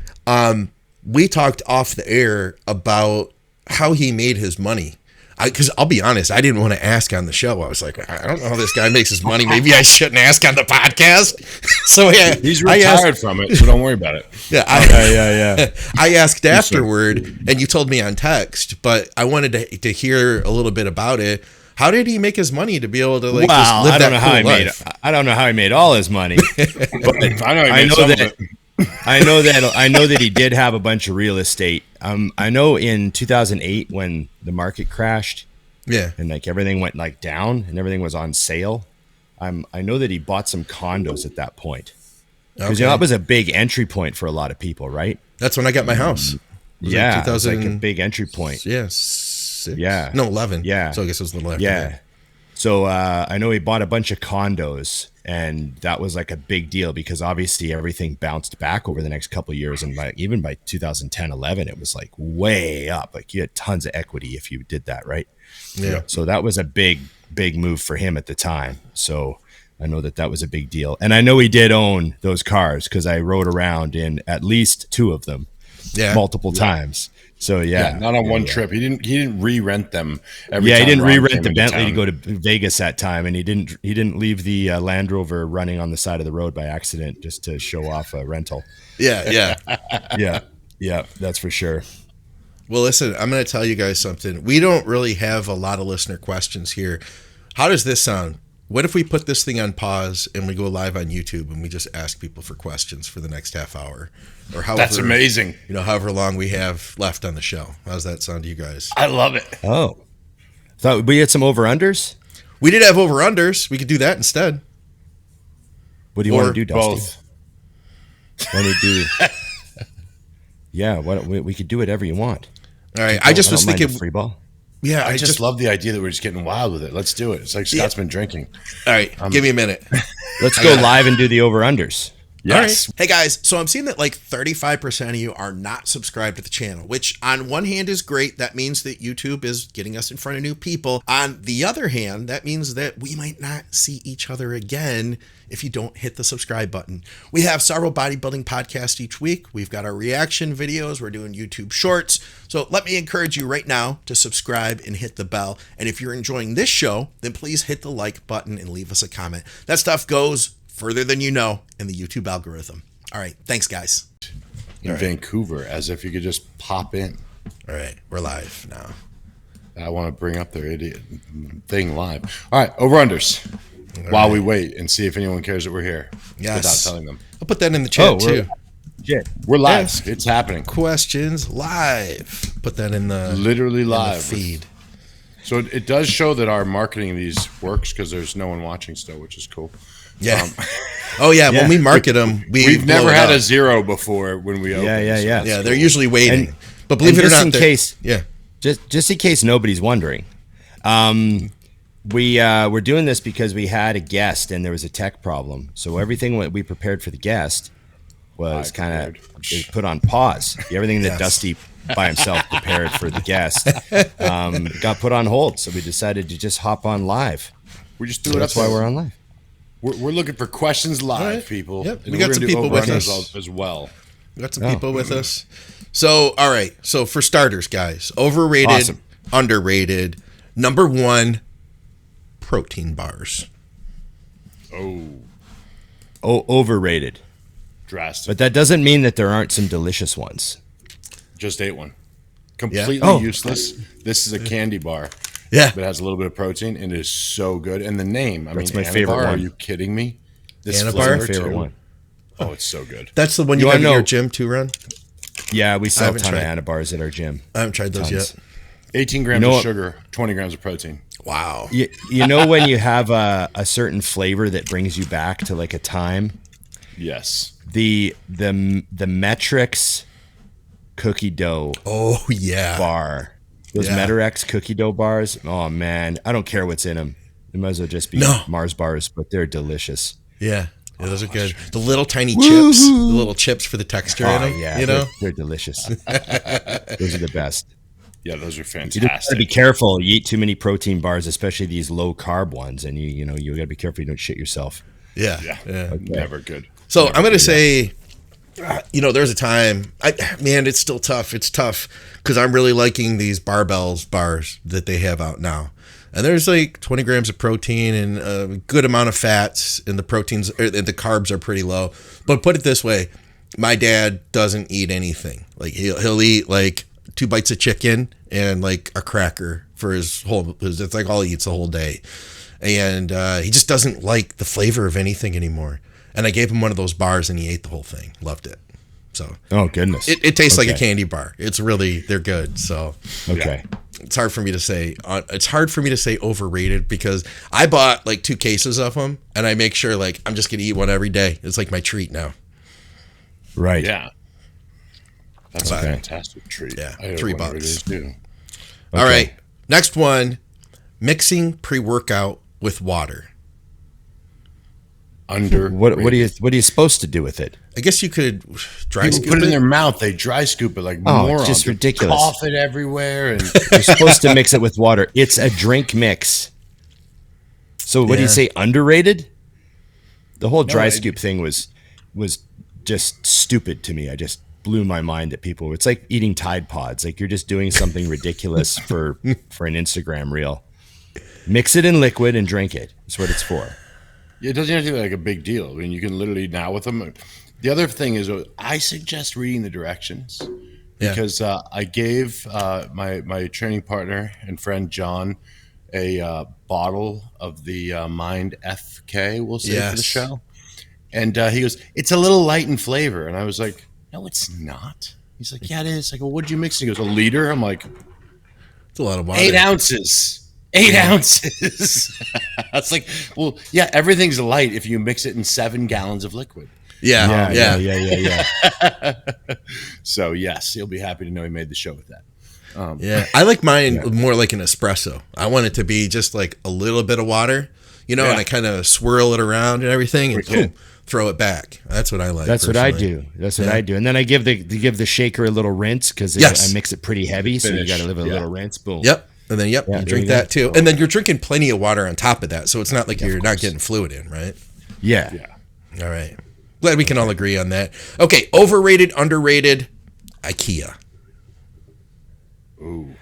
We talked off the air about how he made his money. Because I'll be honest, I didn't want to ask on the show. I was like, I don't know how this guy makes his money. Maybe I shouldn't ask on the podcast. So yeah, he's retired from it, so don't worry about it. Yeah, I asked afterward, and you told me on text, but I wanted to hear a little bit about it. How did he make his money to be able to just live I don't that know cool how he life? I don't know how he made all his money. But I know that he did have a bunch of real estate. I know in 2008 when the market crashed, and like everything went like down and everything was on sale. I know that he bought some condos at that point because that was a big entry point for a lot of people, right? That's when I got my house. Yeah, it was like a big entry point. Yeah, 11. Yeah, so I guess it was a little after. Yeah, that. So I know he bought a bunch of condos. And that was like a big deal because obviously everything bounced back over the next couple of years. And even by 2010, 11, it was like way up. Like you had tons of equity if you did that, right? Yeah. So that was a big move for him at the time. So I know that was a big deal. And I know he did own those cars because I rode around in at least 2 of them. multiple times. So not on one trip. He didn't re-rent them every time. He didn't re-rent the Bentley to go to Vegas that time, and he didn't leave the Land Rover running on the side of the road by accident just to show off a rental. Yeah. That's for sure. Well, listen, I'm going to tell you guys something. We don't really have a lot of listener questions here. How does this sound? What if we put this thing on pause and we go live on YouTube and we just ask people for questions for the next half hour? Or however, that's amazing. However long we have left on the show. How's that sound to you guys? I love it. Oh. Thought we had some over-unders? We did have over-unders. We could do that instead. What do you want to do, Dusty? Both. Want to do... Yeah, we could do whatever you want. All right. I just was thinking... free ball. Yeah, I just love the idea that we're just getting wild with it. Let's do it. It's like Scott's been drinking. All right, give me a minute. Let's go live and do the over-unders. Yes. Right. Hey guys, so I'm seeing that like 35% of you are not subscribed to the channel, which on one hand is great. That means that YouTube is getting us in front of new people. On the other hand, that means that we might not see each other again if you don't hit the subscribe button. We have several bodybuilding podcasts each week. We've got our reaction videos. We're doing YouTube shorts. So let me encourage you right now to subscribe and hit the bell. And if you're enjoying this show, then please hit the like button and leave us a comment. That stuff goes further than you know in the YouTube algorithm. All right. Thanks, guys. In Vancouver, as if you could just pop in. All right. We're live now. I want to bring up their idiot thing live. All right. Over-unders. While we wait and see if anyone cares that we're here. Yes. Without telling them. I'll put that in the chat too. We're live. Yes. It's happening. Questions live. Put that in the literally live feed. So it does show that our marketing of these works because there's no one watching still, which is cool. Yeah. When we market them, we've never had a zero before when we open. Yeah. Cool. They're usually waiting. But believe it or not, just in case nobody's wondering, we're doing this because we had a guest and there was a tech problem. So everything we prepared for the guest was kind of put on pause. Everything that Dusty by himself prepared for the guest got put on hold. So we decided to just hop on live. We just threw it up. That's why we're on live. We're looking for questions live, people. Yep. We got some people with us as well. We got some people with us. So, all right. So for starters, guys, overrated, underrated, number one, protein bars. Overrated. Drastic. But that doesn't mean that there aren't some delicious ones. Just ate one. Completely useless. This is a candy bar. Yeah. That has a little bit of protein and it is so good. And the name, That's my favorite one. Are you kidding me? This is my favorite one. Oh, it's so good. That's the one you have in your gym too, Ron? Yeah, we sell a ton of Anna bars at our gym. I haven't tried those yet. 18 grams of sugar, 20 grams of protein. Wow. You know when you have a certain flavor that brings you back to like a time? Yes. The Metrix cookie dough bar. Those Metroflex cookie dough bars. Oh man, I don't care what's in them. They might as well just be Mars bars, but they're delicious. Yeah, those are good. The little tiny chips, the little chips for the texture in them. Yeah, they're delicious. Those are the best. Yeah, those are fantastic. You just gotta be careful. You eat too many protein bars, especially these low carb ones, and you gotta be careful you don't shit yourself. Yeah. Okay. Never good. So I'm gonna say, there's a time. It's still tough. It's tough because I'm really liking these barbells bars that they have out now, and there's like 20 grams of protein and a good amount of fats, and the proteins, the carbs are pretty low. But put it this way, my dad doesn't eat anything. Like he'll eat like 2 bites of chicken and like a cracker for it's like all he eats the whole day. And he just doesn't like the flavor of anything anymore. And I gave him one of those bars and he ate the whole thing. Loved it. So goodness. It tastes like a candy bar. They're good. So it's hard for me to say. It's hard for me to say overrated because I bought like 2 cases of them and I make sure like I'm just going to eat one every day. It's like my treat now. Right. Yeah. That's a fantastic treat. Yeah, $3. Okay. All right, next one: mixing pre-workout with water. What are you supposed to do with it? I guess you could dry scoop it. Put it in their mouth. They dry scoop it like morons. It's just ridiculous. Cough it everywhere, and you're supposed to mix it with water. It's a drink mix. So what do you say? Underrated? The whole dry scoop thing was just stupid to me. blew my mind that people, it's like eating Tide Pods. Like you're just doing something ridiculous for an Instagram reel. Mix it in liquid and drink it. That's what it's for. It doesn't have to be like a big deal. I mean, you can literally now with them. The other thing is I suggest reading the directions because I gave my training partner and friend John a bottle of the Mind FK, we'll say, for the show. And he goes, it's a little light in flavor. And I was like, no, it's not. He's like, yeah, it is. I go, what'd you mix? And he goes, a liter. I'm like, it's a lot of water. 8 ounces. 8 ounces. It's like, well, yeah, everything's light if you mix it in 7 gallons of liquid. Yeah. So yes, you'll be happy to know he made the show with that. I like mine more like an espresso. I want it to be just like a little bit of water, and I kind of swirl it around and everything, and boom, throw it back. That's what I like. That's what I do. And then I give the shaker a little rinse because I mix it pretty heavy, so you got to give it a little rinse. Boom. Yep. And then you drink that too, and then you're drinking plenty of water on top of that, so it's not like you're not getting fluid in, right? Yeah. All right. Glad we can all agree on that. Okay, overrated, underrated, IKEA. Ooh.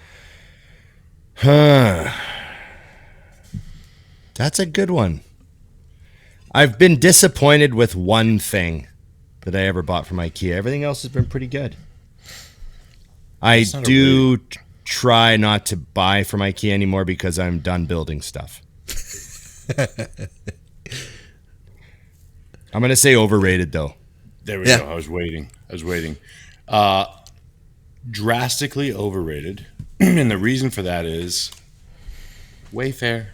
That's a good one. I've been disappointed with one thing that I ever bought from IKEA. Everything else has been pretty good. I do try not to buy from IKEA anymore because I'm done building stuff. I'm going to say overrated, though. There we go. I was waiting. Drastically overrated. And the reason for that is Wayfair.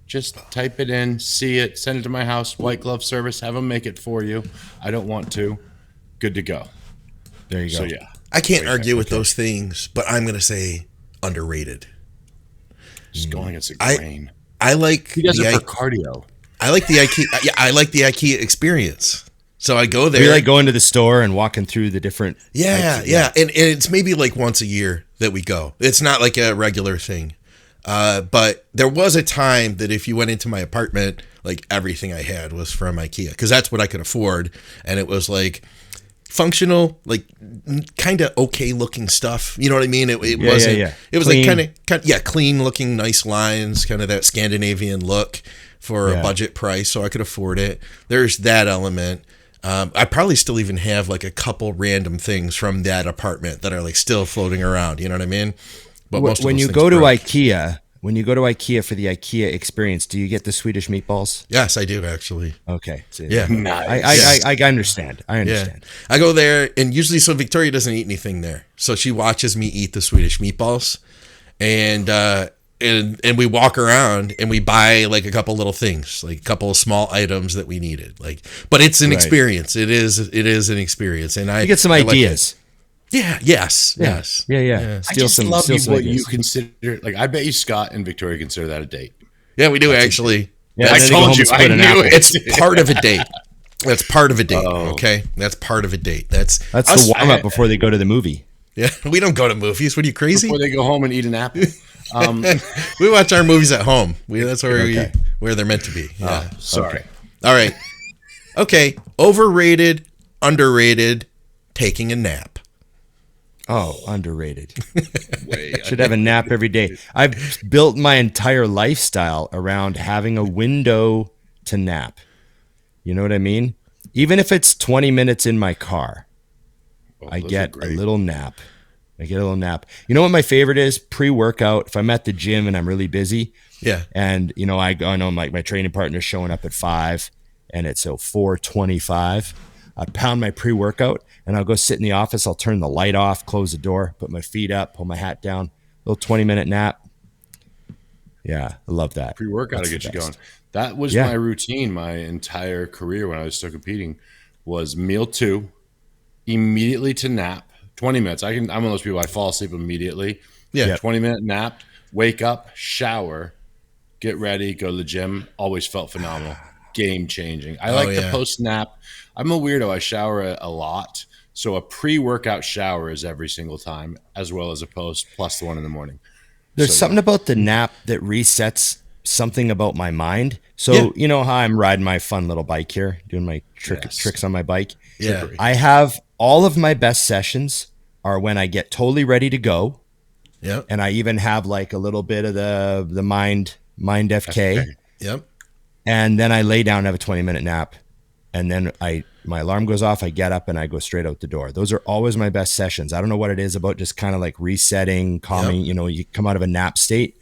Just type it in, see it, send it to my house, white glove service, have them make it for you. I don't want to. Good to go. There you go. So, yeah. I can't argue with those things, but I'm going to say underrated. Just going against the grain. I like he does it for cardio. I like the IKEA. I like the IKEA experience. So I go there. We like going to the store and walking through the different. Yeah. And it's maybe like once a year that we go. It's not like a regular thing. But there was a time that if you went into my apartment, like everything I had was from IKEA because that's what I could afford. And it was like functional, like kind of okay looking stuff. You know what I mean? It wasn't, it was clean. Like kind of, clean looking, nice lines, kind of that Scandinavian look for a budget price. So I could afford it. There's that element. I probably still even have like a couple random things from that apartment that are like still floating around. You know what I mean? But when you go to IKEA for the IKEA experience, do you get the Swedish meatballs? Yes, I do actually. Okay. Yeah. Nice. I understand. Yeah. I go there and usually, so Victoria doesn't eat anything there. So she watches me eat the Swedish meatballs and we walk around and we buy like a couple little things, like a couple of small items that we needed. Like, but it's an experience. It is an experience. And you get some ideas. Yes. Yeah. I just love what you consider. Like, I bet you Scott and Victoria consider that a date. Yeah, we do actually. Yeah, I told you. I knew it. It's part of a date. That's part of a date. Okay, that's part of a date. That's the warm up before they go to the movie. Yeah, we don't go to movies. What are you, crazy? Before they go home and eat an apple. We watch our movies at home. That's where where they're meant to be. Yeah. Sorry. Okay. All right. Okay. Overrated, underrated, taking a nap. Oh, underrated. Should have a nap every day. I've built my entire lifestyle around having a window to nap. You know what I mean? Even if it's 20 minutes in my car, I get a little nap. You know what my favorite is? Pre-workout. If I'm at the gym and I'm really busy. Yeah. And, I know my training partner's showing up at 5 and it's 4:25. I pound my pre-workout and I'll go sit in the office. I'll turn the light off, close the door, put my feet up, pull my hat down, little 20-minute nap. Yeah, I love that. Pre-workout to get you going. That was my routine my entire career when I was still competing was meal 2, immediately to nap, 20 minutes. I'm one of those people, I fall asleep immediately. Yeah. 20-minute nap, wake up, shower, get ready, go to the gym. Always felt phenomenal. Game changing. I like the post nap. I'm a weirdo. I shower a lot. So a pre-workout shower is every single time, as well as a post plus the one in the morning. There's something about the nap that resets something about my mind. So you know how I'm riding my fun little bike here, doing my tricks on my bike. Yeah. I have all of my best sessions are when I get totally ready to go. Yep. And I even have like a little bit of the mind FK. Yep. And then I lay down and have a 20-minute nap. And then my alarm goes off, I get up and I go straight out the door. Those are always my best sessions. I don't know what it is about just kind of like resetting, calming, you come out of a nap state,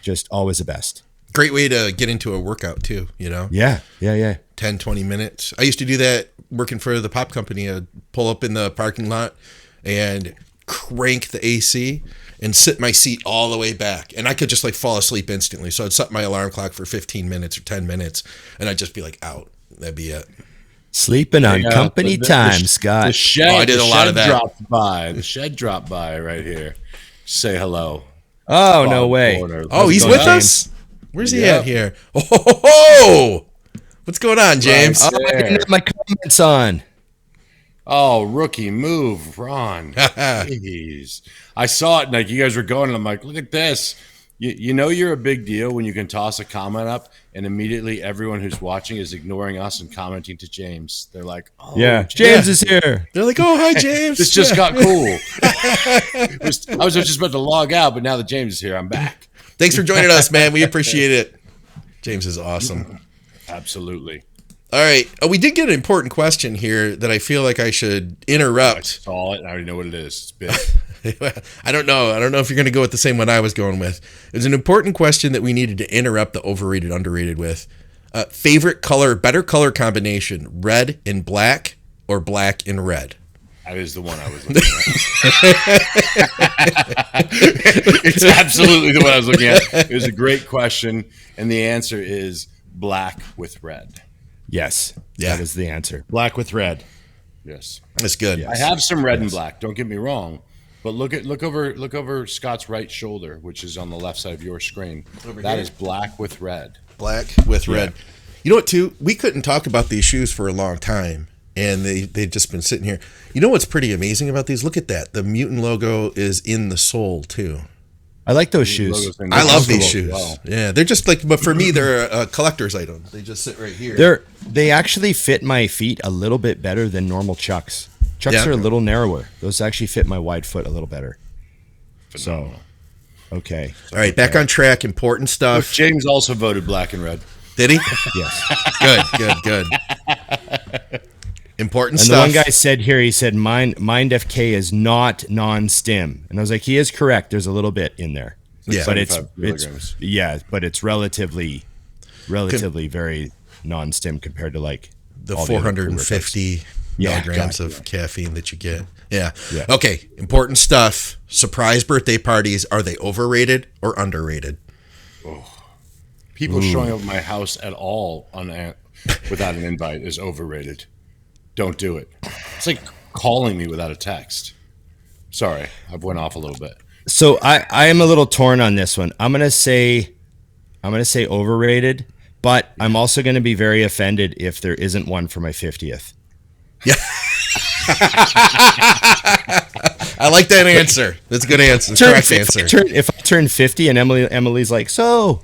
just always the best. Great way to get into a workout too, Yeah. 10, 20 minutes. I used to do that working for the pop company. I'd pull up in the parking lot and crank the AC and sit my seat all the way back. And I could just like fall asleep instantly. So I'd set my alarm clock for 15 minutes or 10 minutes and I'd just be like out. That'd be it. Sleeping on company time, Scott. The shed, I did a lot of that. The shed dropped by right here. Say hello. Oh, no way. Oh, he's with us? Where's he at here? Oh, what's going on, James? I didn't have my comments on. Oh, rookie move, Ron. Jeez. I saw it, like you guys were going, and I'm like, look at this. You know you're a big deal when you can toss a comment up and immediately everyone who's watching is ignoring us and commenting to James. They're like, oh, yeah, James is here. They're like, oh, hi, James. This just got cool. I was just about to log out, but now that James is here, I'm back. Thanks for joining us, man. We appreciate it. James is awesome. Absolutely. All right. We did get an important question here that I feel like I should interrupt. I saw it. I already know what it is. It's big. I don't know if you're going to go with the same one I was going with. It was an important question that we needed to interrupt the overrated, underrated with. Favorite color, better color combination, red and black or black and red? That is the one I was looking at. It's absolutely the one I was looking at. It was a great question, and the answer is black with red. Yes, yeah. That is the answer. Black with red. Yes, that's good. Yes. I have some red and black. Don't get me wrong, but look over Scott's right shoulder, which is on the left side of your screen. That is black with red. Black with red. You know what? Too, we couldn't talk about these shoes for a long time, and they've just been sitting here. You know what's pretty amazing about these? Look at that. The Mutant logo is in the sole too. I like those shoes. I love these shoes. Well. Yeah, they're just like, but for me, they're a collector's item. They just sit right here. They actually fit my feet a little bit better than normal Chucks. Chucks are a little narrower. Those actually fit my wide foot a little better. Phenomenal. So, okay. All right, back on track. Important stuff. Look, James also voted black and red. Did he? Yes. Good. Important and stuff. And the one guy said here, he said, Mind FK is not non-stim. And I was like, he is correct. There's a little bit in there. Yeah. But it's relatively very non-stim compared to like the 450 milligrams of caffeine that you get. Yeah. Okay. Important stuff. Surprise birthday parties. Are they overrated or underrated? People showing up at my house at all without an invite is overrated. Don't do it. It's like calling me without a text. Sorry, I've went off a little bit. So I am a little torn on this one. I'm gonna say overrated, but I'm also gonna be very offended if there isn't one for my 50th. Yeah. I like that answer. That's a good answer. Correct answer. If I turn 50 and Emily's like, so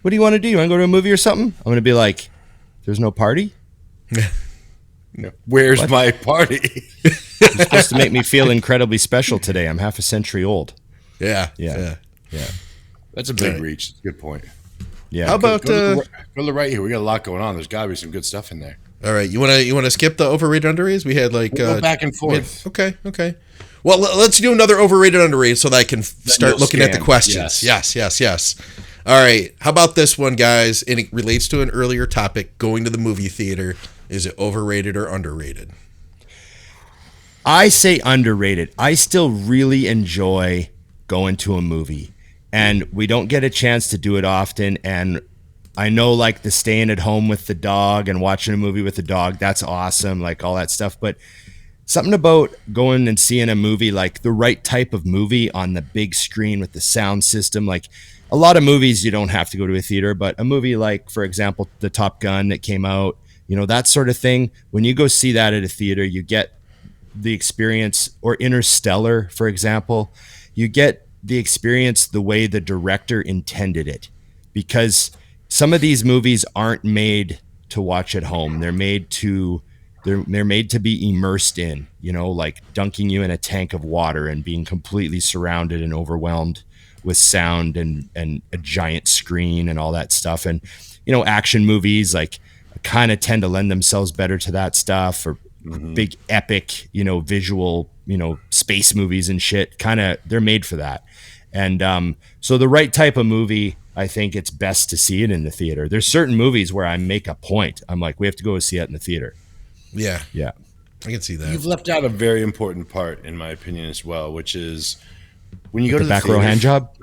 what do you want to do? You want to go to a movie or something? I'm gonna be like, there's no party? No. Where's my party? You're supposed to make me feel incredibly special today. I'm half a century old. Yeah. That's a big reach. Good point. Yeah. How about go to the right here? We got a lot going on. There's got to be some good stuff in there. All right. You want to skip the overrated underrated? We had like we'll go back and forth. Okay. Well, let's do another overrated underrated so that I can start looking at the questions. Yes. All right. How about this one, guys? And it relates to an earlier topic, going to the movie theater. Is it overrated or underrated? I say underrated. I still really enjoy going to a movie, and we don't get a chance to do it often. And I know like the staying at home with the dog and watching a movie with the dog, that's awesome, like all that stuff. But something about going and seeing a movie, like the right type of movie on the big screen with the sound system, like a lot of movies you don't have to go to a theater, but a movie like, for example, the Top Gun that came out, that sort of thing. When you go see that at a theater, you get the experience, or Interstellar, for example, you get the experience the way the director intended it, because some of these movies aren't made to watch at home. They're made to they're made to be immersed in, like dunking you in a tank of water and being completely surrounded and overwhelmed with sound and a giant screen and all that stuff. And, action movies like kind of tend to lend themselves better to that stuff, or big epic, visual, space movies and shit. They're made for that. And so the right type of movie, I think it's best to see it in the theater. There's certain movies where I make a point. I'm like, we have to go see it in the theater. Yeah. Yeah. I can see that. You've left out a very important part, in my opinion, as well, which is when you go to the back theater, row hand job.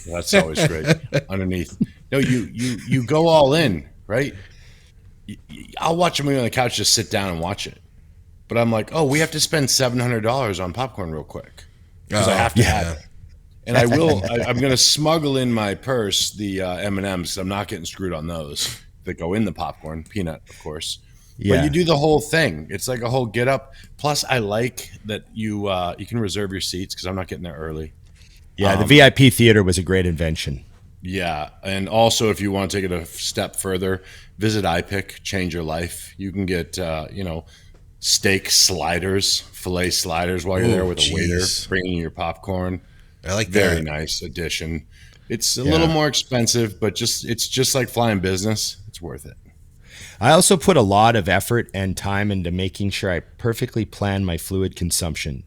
That's always great. Underneath. No, you go all in, right? I'll watch a movie on the couch, just sit down and watch it. But I'm like, we have to spend $700 on popcorn real quick because I have to have it. And I will. I'm going to smuggle in my purse the M&Ms. I'm not getting screwed on those that go in the popcorn. Peanut, of course. Yeah. But you do the whole thing. It's like a whole get up. Plus, I like that you can reserve your seats because I'm not getting there early. Yeah, the VIP theater was a great invention. Yeah, and also if you want to take it a step further, visit iPick, change your life. You can get steak sliders, filet sliders while you're there with a waiter bringing your popcorn. I like Very that. nice addition. It's a little more expensive, but it's just like flying business. It's worth it. I also put a lot of effort and time into making sure I perfectly plan my fluid consumption.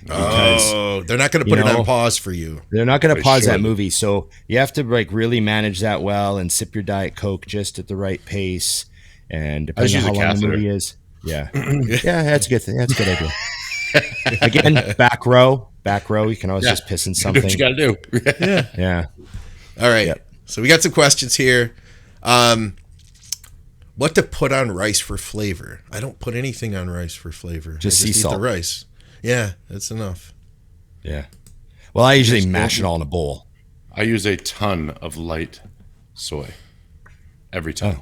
Because, they're not going to put it on pause for you. They're not going to pause that movie. So you have to really manage that well and sip your Diet Coke just at the right pace. And depending on how long the movie is. Yeah. Yeah, that's a good thing. That's a good idea. Again, back row. You can always just piss in something. Do what you got to do. Yeah. All right. Yep. So we got some questions here. What to put on rice for flavor? I don't put anything on rice for flavor. Just sea salt. Eat the rice. Yeah, that's enough. Yeah. Well, I usually mash it all in a bowl. I use a ton of light soy every time.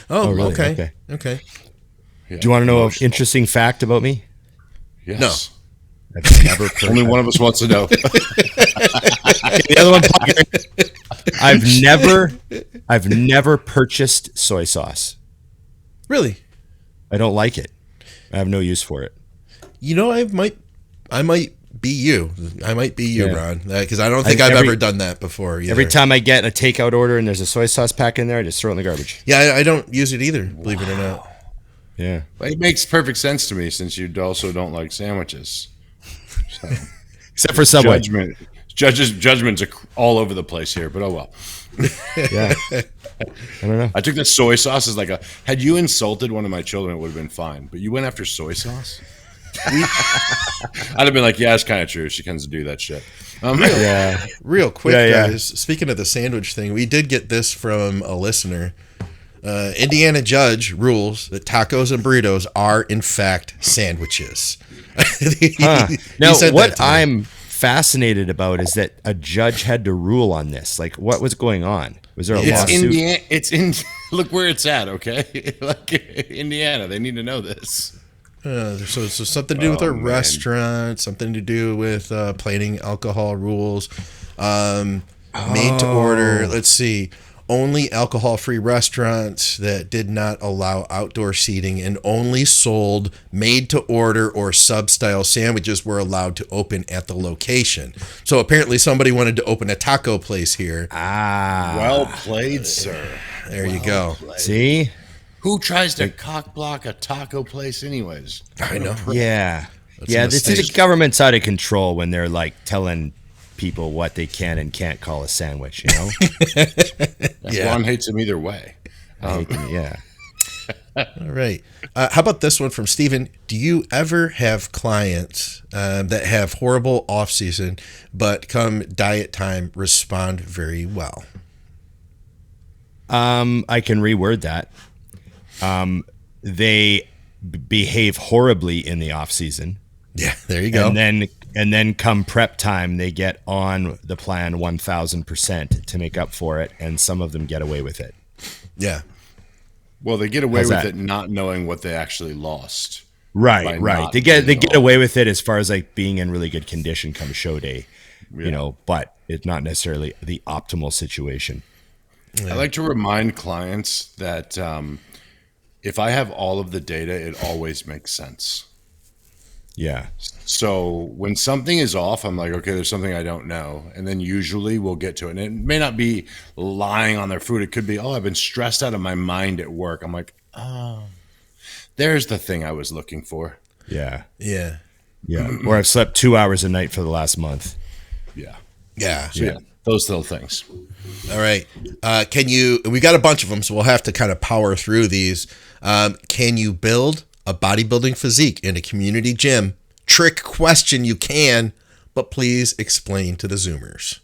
Oh, really? Okay. Yeah. Do you want to know an interesting fact about me? Yes. No. I've never Only one of us wants to know. The other one. I've never purchased soy sauce. Really? I don't like it. I have no use for it. I might be you. Ron, because I don't think I've ever done that before either. Every time I get a takeout order and there's a soy sauce pack in there, I just throw it in the garbage. Yeah, I don't use it either, believe it or not. Yeah. It makes perfect sense to me since you also don't like sandwiches. So, except for Subway. Judgments are all over the place here, but oh well. Yeah. I don't know. I took the soy sauce as had you insulted one of my children, it would have been fine. But you went after soy sauce? I'd have been like, yeah, it's kind of true. She tends to do that shit. Real quick, guys. Speaking of the sandwich thing, we did get this from a listener. Indiana judge rules that tacos and burritos are, in fact, sandwiches. Now, what I'm fascinated about is that a judge had to rule on this. Like, what was going on? Was there a lawsuit? Look where it's at, okay? Like Indiana, they need to know this. So something to do with our restaurant, something to do with plating alcohol rules, made to order. Let's see. Only alcohol-free restaurants that did not allow outdoor seating and only sold made-to-order or sub-style sandwiches were allowed to open at the location. So apparently somebody wanted to open a taco place here. Well played, sir. There you go. Played. See? Who tries to cock block a taco place anyways? I know. Yeah. The government's out of control when they're like telling people what they can and can't call a sandwich, Ron hates them either way. I hate them, yeah. All right. How about this one from Steven? Do you ever have clients that have horrible off-season, but come diet time respond very well? I can reword that. They behave horribly in the off-season. Yeah, there you go. And then come prep time, they get on the plan 1,000% to make up for it, and some of them get away with it. Yeah. Well, they get away with it not knowing what they actually lost. Right. They get away with it as far as like being in really good condition come show day, but it's not necessarily the optimal situation. I like to remind clients that if I have all of the data, it always makes sense. Yeah. So when something is off, I'm like, okay, there's something I don't know. And then usually we'll get to it. And it may not be lying on their food. It could be, I've been stressed out of my mind at work. I'm like, there's the thing I was looking for. Yeah. Yeah. Yeah. Or I've slept 2 hours a night for the last month. Yeah. Yeah. So, yeah. Those little things. All right. We got a bunch of them, so we'll have to kind of power through these. Can you build a bodybuilding physique in a community gym? Trick question, you can, but please explain to the Zoomers.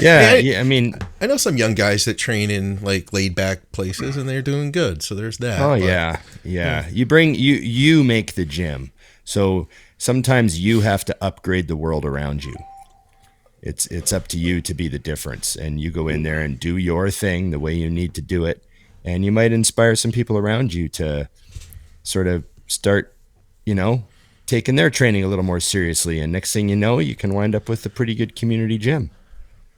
Yeah, I mean, I know some young guys that train in like laid back places and they're doing good. So there's that. Oh, but, yeah. You make the gym. So sometimes you have to upgrade the world around you. It's up to you to be the difference, and you go in there and do your thing the way you need to do it, and you might inspire some people around you to sort of start, taking their training a little more seriously, and next thing you know, you can wind up with a pretty good community gym.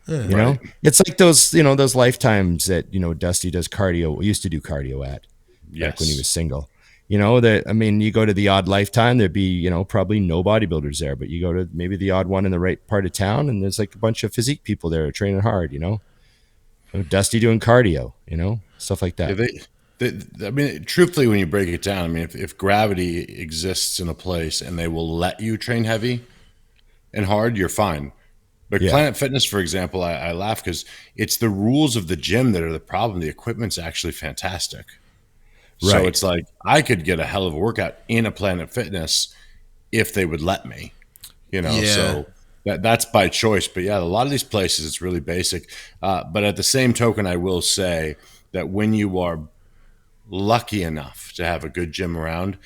You know, it's like those lifetimes that Dusty does cardio, used to do cardio at back when he was single. You go to the odd lifetime, there'd be, probably no bodybuilders there, but you go to maybe the odd one in the right part of town and there's like a bunch of physique people there training hard, Dusty doing cardio, stuff like that. Yeah, truthfully, when you break it down, if gravity exists in a place and they will let you train heavy and hard, you're fine. But Planet Fitness, for example, I laugh because it's the rules of the gym that are the problem. The equipment's actually fantastic. Right. So it's like I could get a hell of a workout in a Planet Fitness if they would let me, So that's by choice. But yeah, a lot of these places, it's really basic. But at the same token, I will say that when you are lucky enough to have a good gym around,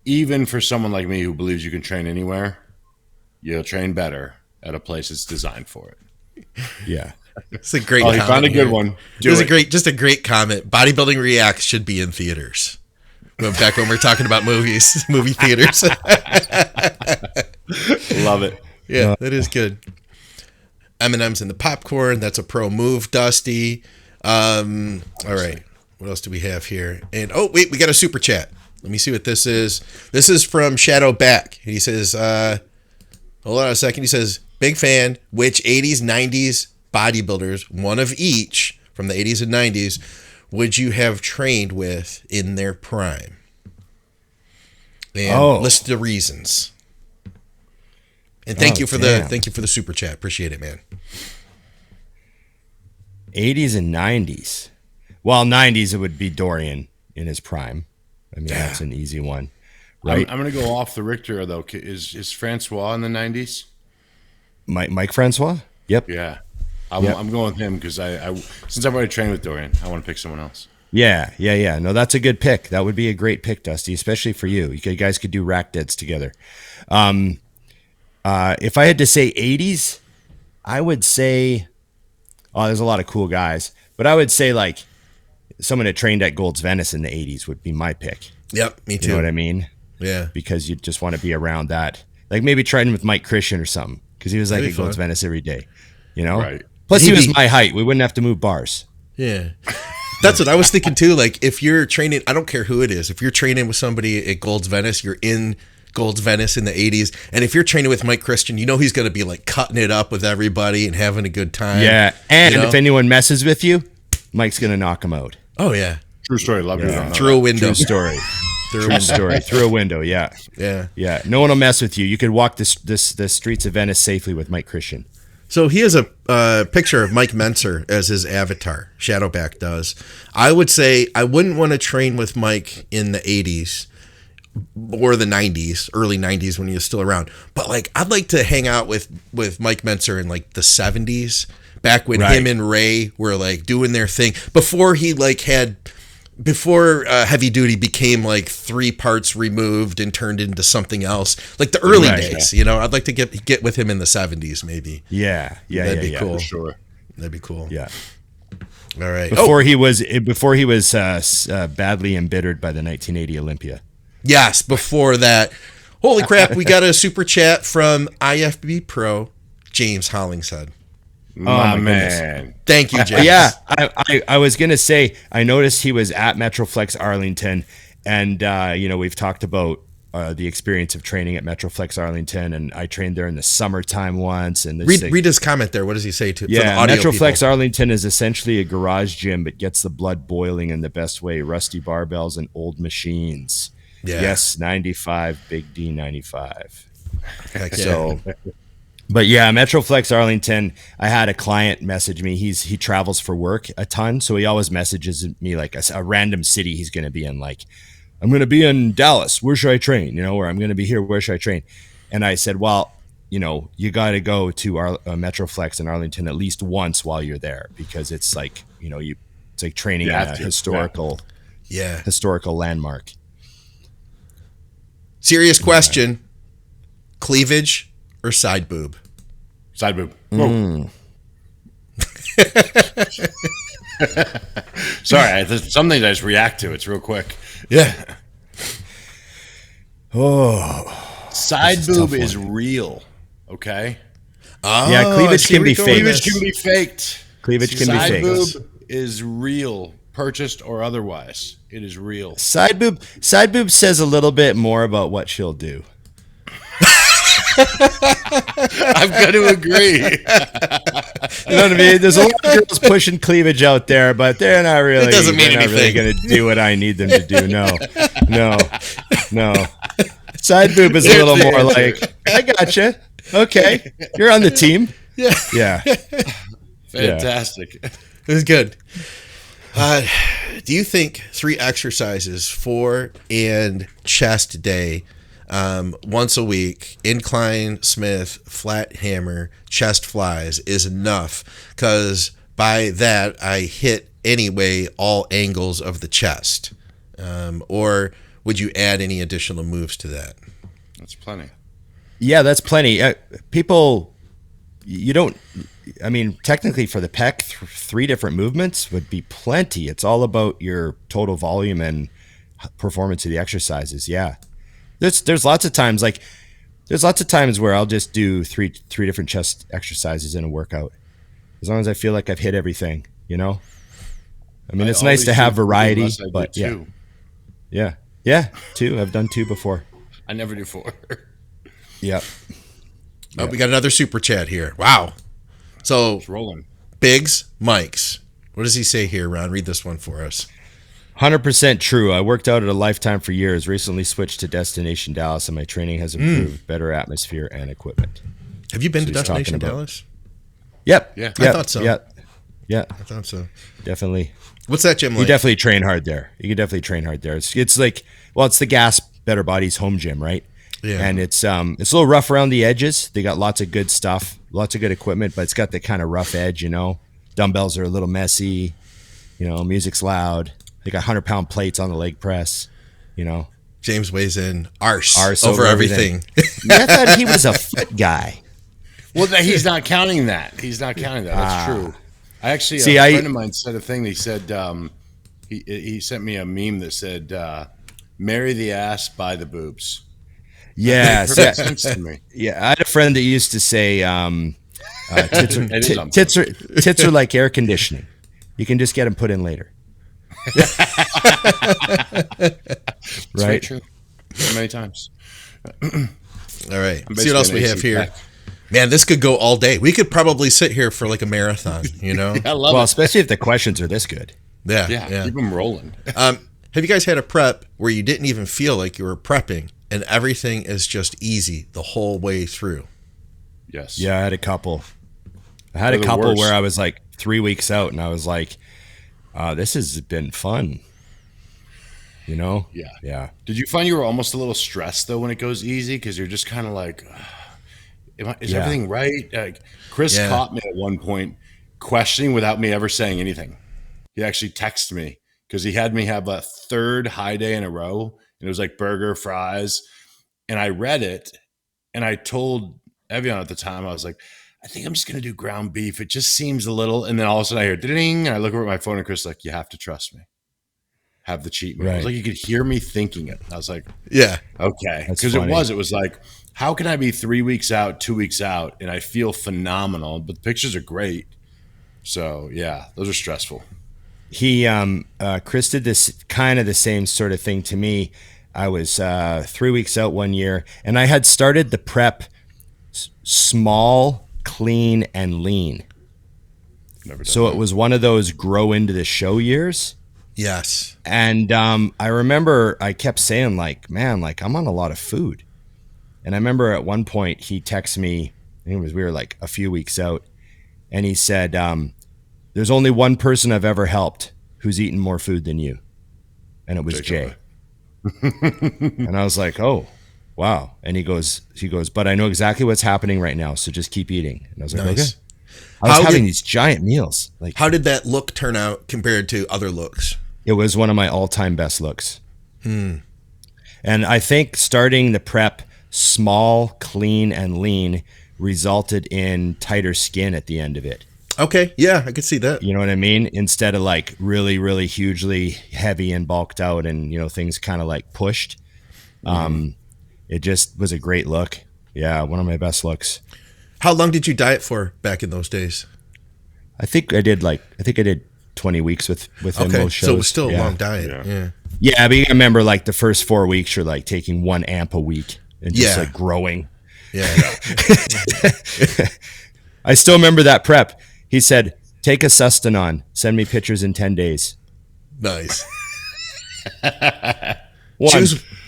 even for someone like me who believes you can train anywhere, you'll train better at a place that's designed for it. Yeah. It's a great comment. He found a good one. Just a great comment. Bodybuilding Reacts should be in theaters. Back when we're talking about movie theaters. Love it. Yeah, that is good. M&M's in the popcorn. That's a pro move, Dusty. All right. What else do we have here? And wait, we got a super chat. Let me see what this is. This is from Shadow Back. He says, hold on a second. He says, big fan. Which 80s, 90s bodybuilders, one of each from the 80s and 90s, would you have trained with in their prime? And list the reasons. And thank you for the super chat. Appreciate it, man. 80s and 90s. Well, 90s it would be Dorian in his prime. That's an easy one, right? I'm going to go off the Richter though. Is Francois in the 90s? Mike Francois? Yep. Yeah. I'm going with him because I since I've already trained with Dorian, I want to pick someone else. Yeah. No, that's a good pick. That would be a great pick, Dusty, especially for you. You guys could do rack deads together. If I had to say 80s, I would say, there's a lot of cool guys, but I would say like someone that trained at Gold's Venice in the 80s would be my pick. Yep, me too. You know what I mean? Yeah. Because you just want to be around that. Like maybe training with Mike Christian or something because he was like at Gold's Venice every day, Right. Plus, he was my height. We wouldn't have to move bars. Yeah. That's what I was thinking, too. Like, if you're training, I don't care who it is. If you're training with somebody at Gold's Venice, you're in Gold's Venice in the 80s. And if you're training with Mike Christian, he's going to be, like, cutting it up with everybody and having a good time. Yeah. And if anyone messes with you, Mike's going to knock him out. Oh, yeah. True story. Love you. Through a window. True story. Through a window. Yeah. Yeah. No one will mess with you. You could walk the streets of Venice safely with Mike Christian. So he has a picture of Mike Mentzer as his avatar. Shadowback does. I would say I wouldn't want to train with Mike in the 80s or the 90s, early 90s when he was still around. But like I'd like to hang out with Mike Mentzer in like the 70s, back when him and Ray were like doing their thing before he like had. Before Heavy Duty became like 3 parts removed and turned into something else, like the early days, I'd like to get with him in the 70s, maybe. Yeah, that'd be cool. For sure, that'd be cool. Yeah. All right. Before he was badly embittered by the 1980 Olympia. Yes, before that. Holy crap! We got a super chat from IFB Pro James Hollingshead. My man. Thank you, James. Yeah, I was gonna say I noticed he was at Metroflex Arlington, and we've talked about the experience of training at Metroflex Arlington, and I trained there in the summertime once. And read his comment there. What does he say to? Yeah, for the audio Metroflex people? Arlington is essentially a garage gym, but gets the blood boiling in the best way. Rusty barbells and old machines. Yeah. Yes, 95, Big D 95. Heck yeah. So. But yeah, Metroflex Arlington, I had a client message me. He travels for work a ton, so he always messages me like a random city he's going to be in. Like, I'm going to be in Dallas. Where should I train? Or I'm going to be here. Where should I train? And I said, well, you got to go to our Metroflex in Arlington at least once while you're there, because it's like, it's like training in a historical landmark. Serious question: cleavage or side boob? Side boob. Sorry, some things I just react to. It's real quick. Yeah. Side boob is real. Okay. Oh, Yeah, cleavage can be faked. Cleavage can be faked. Cleavage can be Side faked. boob is real, purchased or otherwise. It is real. Side boob says a little bit more about what she'll do. I'm going to agree. You know what I mean? There's a lot of girls pushing cleavage out there, but they're not really. It doesn't mean they're not really anything. going to do what I need them to do. No. Side boob is a little more like, I gotcha. Okay, you're on the team. Yeah. Fantastic. It was good. Do you think 3 exercises for and chest day, once a week, incline Smith, flat hammer, chest flies is enough? Because by that I hit anyway all angles of the chest. Or would you add any additional moves to that? That's plenty. Yeah, that's plenty. People, technically for the pec, 3 different movements would be plenty. It's all about your total volume and performance of the exercises. Yeah. There's lots of times where I'll just do three different chest exercises in a workout, as long as I feel like I've hit everything, it's nice to have variety, but yeah, 2. I've done 2 before. I never do 4. Yep. Oh, we got another super chat here. Wow. So It's rolling. Biggs, Mike's. What does he say here, Ron? Read this one for us. 100% true. I worked out at a Lifetime for years, recently switched to Destination Dallas, and my training has improved. Better atmosphere and equipment. Have you been So to he's talking Destination about- Dallas? Yep. Yeah. I thought so. Yeah. I thought so. Definitely. What's that gym like? You definitely train hard there. It's like, it's the Gas Better Bodies home gym, right? Yeah. And it's a little rough around the edges. They got lots of good stuff, lots of good equipment, but it's got the kind of rough edge, Dumbbells are a little messy, music's loud. They got 100-pound plates on the leg press, James weighs in arse over everything. I thought he was a foot guy. Well, he's not counting that. That's true. I actually, See, a friend of mine said a thing. He said he sent me a meme that said, "Marry the ass, buy the boobs." Yeah, That makes sense to me. yeah. I had a friend that used to say, tits are like air conditioning. You can just get them put in later. It's very true. So many times. All right. I'm See what else we basically have an here. AC Man, this could go all day. We could probably sit here for like a marathon, I love Well, it. especially if the questions are this good. Yeah. Keep them rolling. Have you guys had a prep where you didn't even feel like you were prepping and everything is just easy the whole way through? Yes. Yeah, I had a couple. They're the worst. Where I was like 3 weeks out, and I was like, this has been fun. Yeah. Yeah. Did you find you were almost a little stressed though when it goes easy, because you're just kind of like, is everything right? Chris caught me at one point questioning without me ever saying anything. He actually texted me because he had me have a 3rd high day in a row, and it was like burger, fries, and I read it, and I told Evian at the time, I was like, I think I'm just going to do ground beef. It just seems a little, and then all of a sudden I hear ding, and I look over at my phone, and Chris is like, you have to trust me. Have the cheat meal. Right. It was like you could hear me thinking it. I was like, Yeah. okay. That's Because it funny. was like how can I be 3 weeks out, 2 weeks out, and I feel phenomenal, but the pictures are great. So yeah, those are stressful. Chris did this kind of the same sort of thing to me. I was 3 weeks out one year, and I had started the prep small, clean, and lean. So it was one of those grow into the show years. Yes. And I remember I kept saying, like, man, like, I'm on a lot of food. And I remember at one point he texted me, I think we were like a few weeks out, and he said, there's only one person I've ever helped who's eaten more food than you. And it was Jay. And I was like, oh, wow. And he goes, but I know exactly what's happening right now, so just keep eating. And I was like, nice. Okay. I was having these giant meals. Like, how did that look turn out compared to other looks? It was one of my all-time best looks. And I think starting the prep small, clean, and lean resulted in tighter skin at the end of it. Okay, yeah, I could see that. You know what I mean? Instead of like really, really hugely heavy and bulked out and, you know, things kind of like pushed. It just was a great look. Yeah, one of my best looks. How long did you diet for back in those days? I think I did 20 weeks with him most shows. So it was still a long diet. Yeah, but you remember like the first 4 weeks you're like taking 1 amp a week and just like growing. Yeah. I still remember that prep. He said, take a Sustanon, send me pictures in 10 days. Nice.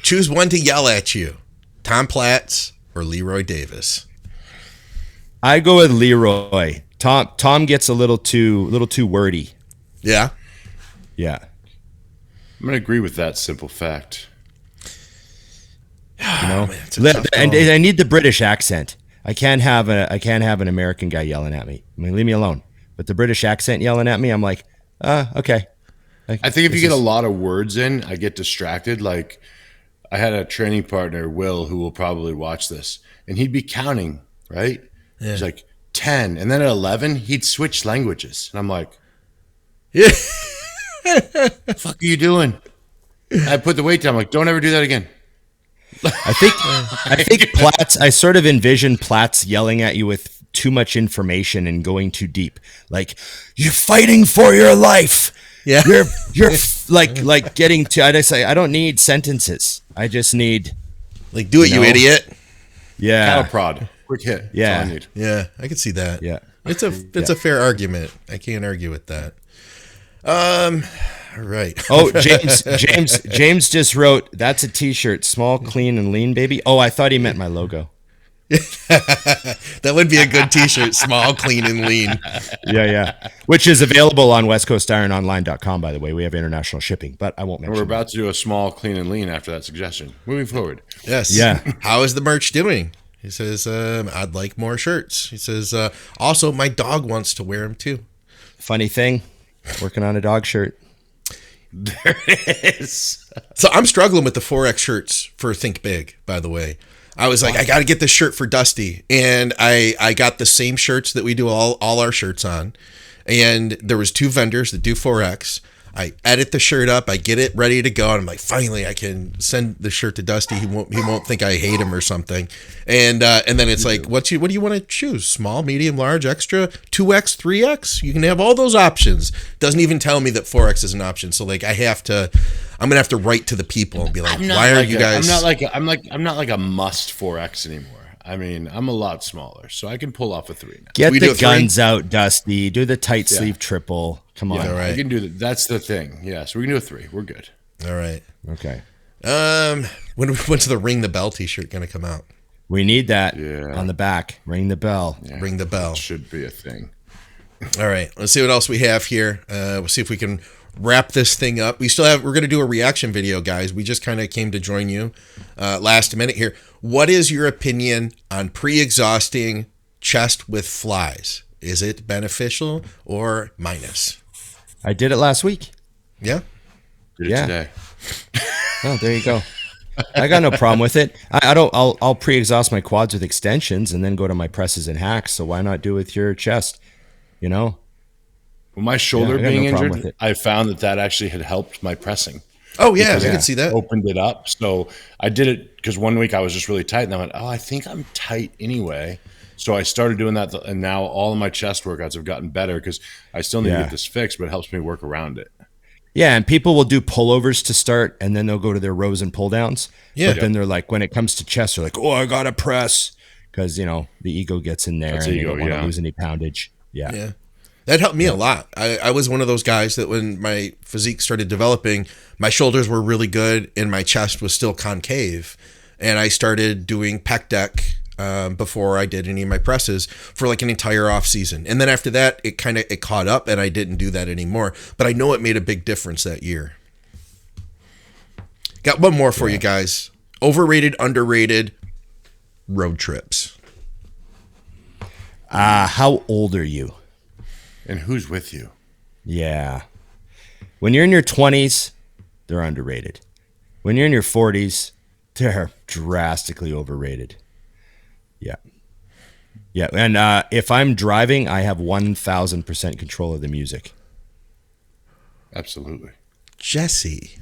Choose one to yell at you. Tom Platz or Leroy Davis? I go with Leroy. Tom gets a little too wordy. Yeah. Yeah. I'm going to agree with that simple fact. You know, and I need the British accent. I can't have an American guy yelling at me. I mean, leave me alone. But the British accent yelling at me, I'm like, okay. I think if you get a lot of words in, I get distracted. Like, I had a training partner, Will, who will probably watch this, and he'd be counting, right? Yeah. He's like 10, and then at 11, he'd switch languages, and I'm like, yeah. "The fuck are you doing?" I put the weight down. I'm like, "Don't ever do that again." I think Platz. I sort of envision Platz yelling at you with too much information and going too deep. Like, you're fighting for your life. Yeah, you're like getting to. I just say I don't need sentences. I just need like do it, you idiot. Yeah, cattle prod, quick hit. Yeah, that's all I need. Yeah, I can see that. Yeah, it's a fair argument. I can't argue with that. All right. Oh, James just wrote, that's a t-shirt, small, clean, and lean, baby. Oh, I thought he meant my logo. That would be a good t-shirt, small, clean, and lean. Yeah. Which is available on westcoastirononline.com, by the way. We have international shipping, but I won't mention We're about to do a small, clean, and lean after that suggestion. Moving forward. Yes. Yeah. How is the merch doing? He says, I'd like more shirts. He says, also, my dog wants to wear them too. Funny thing, working on a dog shirt. There it is. So I'm struggling with the 4X shirts for Think Big, by the way. I was like, I got to get this shirt for Dusty. And I got the same shirts that we do all our shirts on. And there was 2 vendors that do 4X. I edit the shirt up. I get it ready to go. And I'm like, finally, I can send the shirt to Dusty. He won't think I hate him or something. And then it's like, what do you want to choose? Small, medium, large, extra, 2X, 3X? You can have all those options. Doesn't even tell me that 4X is an option. So like, I'm gonna have to write to the people and be like, why are you guys? I'm not like a must 4X anymore. I mean, I'm a lot smaller, so I can pull off a 3 now. Get the guns out, Dusty. Do the tight sleeve triple. Come on. All right. I can do that. That's the thing. Yeah, so we can do a 3. We're good. All right. Okay. When's the Ring the Bell t-shirt going to come out? We need that on the back. Ring the bell. Yeah, ring the bell. That should be a thing. All right. Let's see what else we have here. We'll see if we can wrap this thing up. We're going to do a reaction video, guys. We just kind of came to join you last minute here. What is your opinion on pre-exhausting chest with flies? Is it beneficial or minus? I did it last week. Yeah. Did it today. Oh, there you go. I got no problem with it. I'll pre-exhaust my quads with extensions and then go to my presses and hacks. So why not do it with your chest? You know? Well, my shoulder being injured, I found that actually had helped my pressing. Oh yeah, I can see that. Opened it up. So I did it because one week I was just really tight, and I went, I think I'm tight anyway. So I started doing that, and now all of my chest workouts have gotten better because I still need to get this fixed, but it helps me work around it. Yeah, and people will do pullovers to start, and then they'll go to their rows and pull downs. Yeah. But then they're like, when it comes to chest, they're like, I got to press because, the ego gets in there and they don't want to lose any poundage. Yeah. Yeah. That helped me a lot. I was one of those guys that when my physique started developing, my shoulders were really good and my chest was still concave. And I started doing pec deck before I did any of my presses for like an entire off season. And then after that, it caught up and I didn't do that anymore. But I know it made a big difference that year. Got one more for you guys. Overrated, underrated road trips. How old are you? And who's with you? Yeah. When you're in your 20s, they're underrated. When you're in your 40s, they're drastically overrated. Yeah. Yeah. And if I'm driving, I have 1,000% control of the music. Absolutely. Jesse,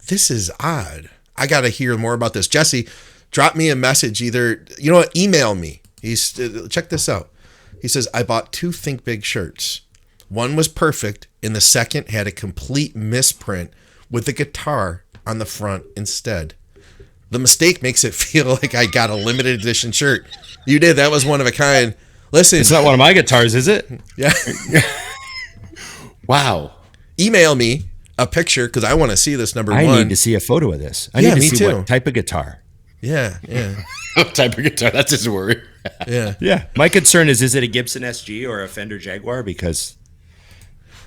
this is odd. I got to hear more about this. Jesse, drop me a message either. You know what? Email me. Check this out. He says, I bought 2 Think Big shirts. One was perfect, and the second had a complete misprint with a guitar on the front instead. The mistake makes it feel like I got a limited edition shirt. You did. That was one of a kind. Listen. It's not one of my guitars, is it? Yeah. Wow. Email me a picture because I want to see this, number one. I need to see a photo of this. I need to see what type of guitar. Yeah. What type of guitar? That's his worry. Yeah. My concern is it a Gibson SG or a Fender Jaguar? Because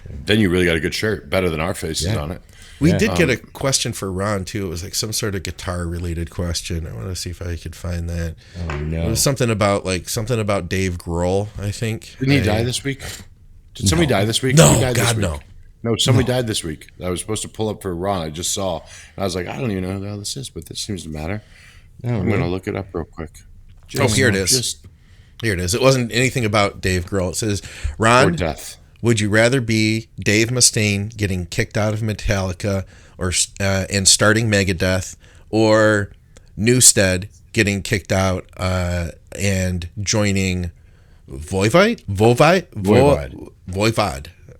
then you really got a good shirt, better than our faces on it. We did get a question for Ron too. It was like some sort of guitar related question. I want to see if I could find that. Oh no. It was something about Dave Grohl, I think. Didn't he die this week? Did somebody die this week? No, God, no. No, somebody died this week. I was supposed to pull up for Ron. I just saw. And I was like, I don't even know who the hell this is, but this seems to matter. I'm going to look it up real quick. Here it is. Here it is. It wasn't anything about Dave Grohl. It says, Ron, or death. Would you rather be Dave Mustaine getting kicked out of Metallica and starting Megadeth, or Newsted getting kicked out and joining Voivod?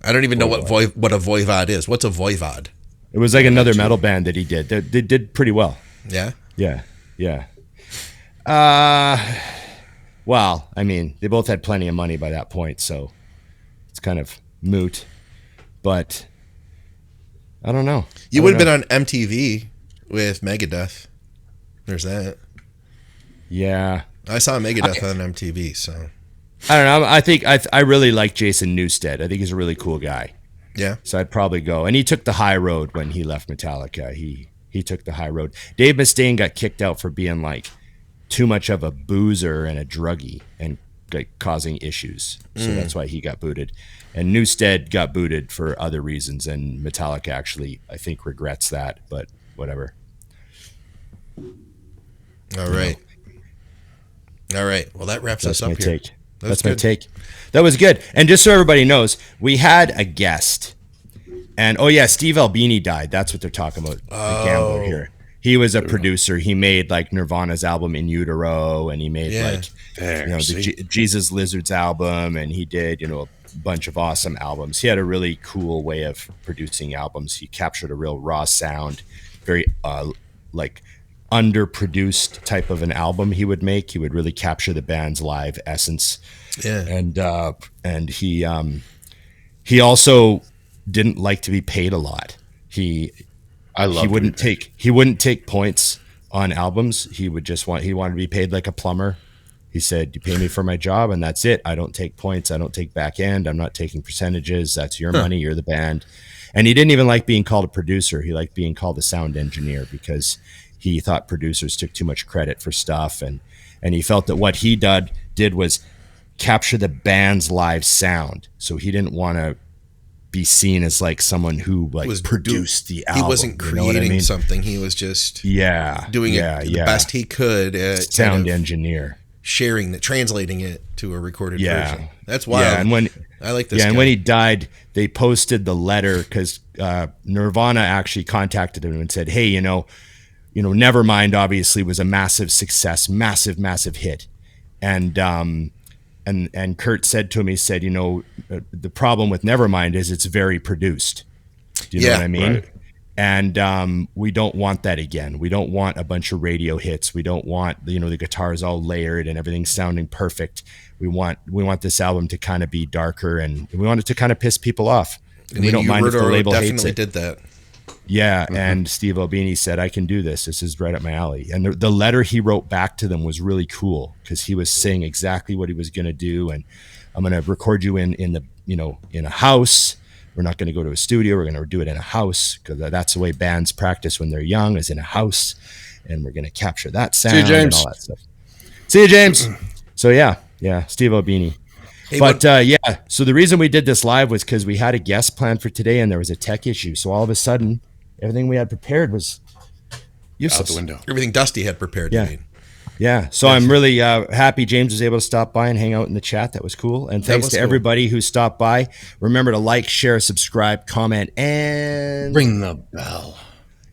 I don't even know what a Voivod is. What's a Voivod? It was like another metal band that he did. They did pretty well. Yeah? Yeah. Well, I mean, they both had plenty of money by that point, so it's kind of moot. But I don't know. You would have been on MTV with Megadeth. There's that. Yeah. I saw Megadeth on MTV, so. I don't know. I think I really like Jason Newsted. I think he's a really cool guy. Yeah. So I'd probably go. And he took the high road when he left Metallica. He took the high road. Dave Mustaine got kicked out for being like too much of a boozer and a druggie and like causing issues. So that's why he got booted. And Newsted got booted for other reasons. And Metallica actually, I think, regrets that. But whatever. All right. Well, that wraps us up here. Take. That's my take. That was good. And just so everybody knows, we had a guest. And, Steve Albini died. That's what they're talking about. The gambler here. He was a producer. He made like Nirvana's album In Utero, and he made the Jesus Lizards album, and he did, a bunch of awesome albums. He had a really cool way of producing albums. He captured a real raw sound, very like underproduced type of an album he would make. He would really capture the band's live essence. Yeah. And he also didn't like to be paid a lot. He wouldn't take points on albums. He wanted to be paid like a plumber. He said, you pay me for my job and that's it. I don't take points. I don't take back end. I'm not taking percentages. That's your money. You're the band. And he didn't even like being called a producer. He liked being called a sound engineer because he thought producers took too much credit for stuff. And he felt that what he did was capture the band's live sound. So he didn't want to be seen as like someone who produced the album. He wasn't creating something. He was just doing it the best he could. Sound engineer. sharing that, translating it to a recorded version. That's wild. Yeah, and when I like this. Yeah, and when he died, they posted the letter because Nirvana actually contacted him and said, "Hey, you know, Nevermind obviously was a massive success, massive hit," and Kurt said to him, he said, the problem with Nevermind is it's very produced. Do you know what I mean? Right. And we don't want that again. We don't want a bunch of radio hits. We don't want the guitars all layered and everything sounding perfect. We want this album to kind of be darker, and we want it to kind of piss people off. And we don't mind if the label hates it. Definitely did that. Yeah, and Steve Albini said, "I can do this. This is right up my alley." And the letter he wrote back to them was really cool because he was saying exactly what he was going to do. And I'm going to record you in a house. We're not going to go to a studio. We're going to do it in a house because that's the way bands practice when they're young, is in a house. And we're going to capture that sound. See you, James. And all that stuff. See you, James. So yeah, Steve Albini. Hey, but so the reason we did this live was because we had a guest planned for today, and there was a tech issue. So all of a sudden, everything we had prepared was useless. Out the window. Everything Dusty had prepared. Yeah. Yeah. So I'm really happy James was able to stop by and hang out in the chat. That was cool. And thanks to everybody who stopped by. Remember to like, share, subscribe, comment, and ring the bell.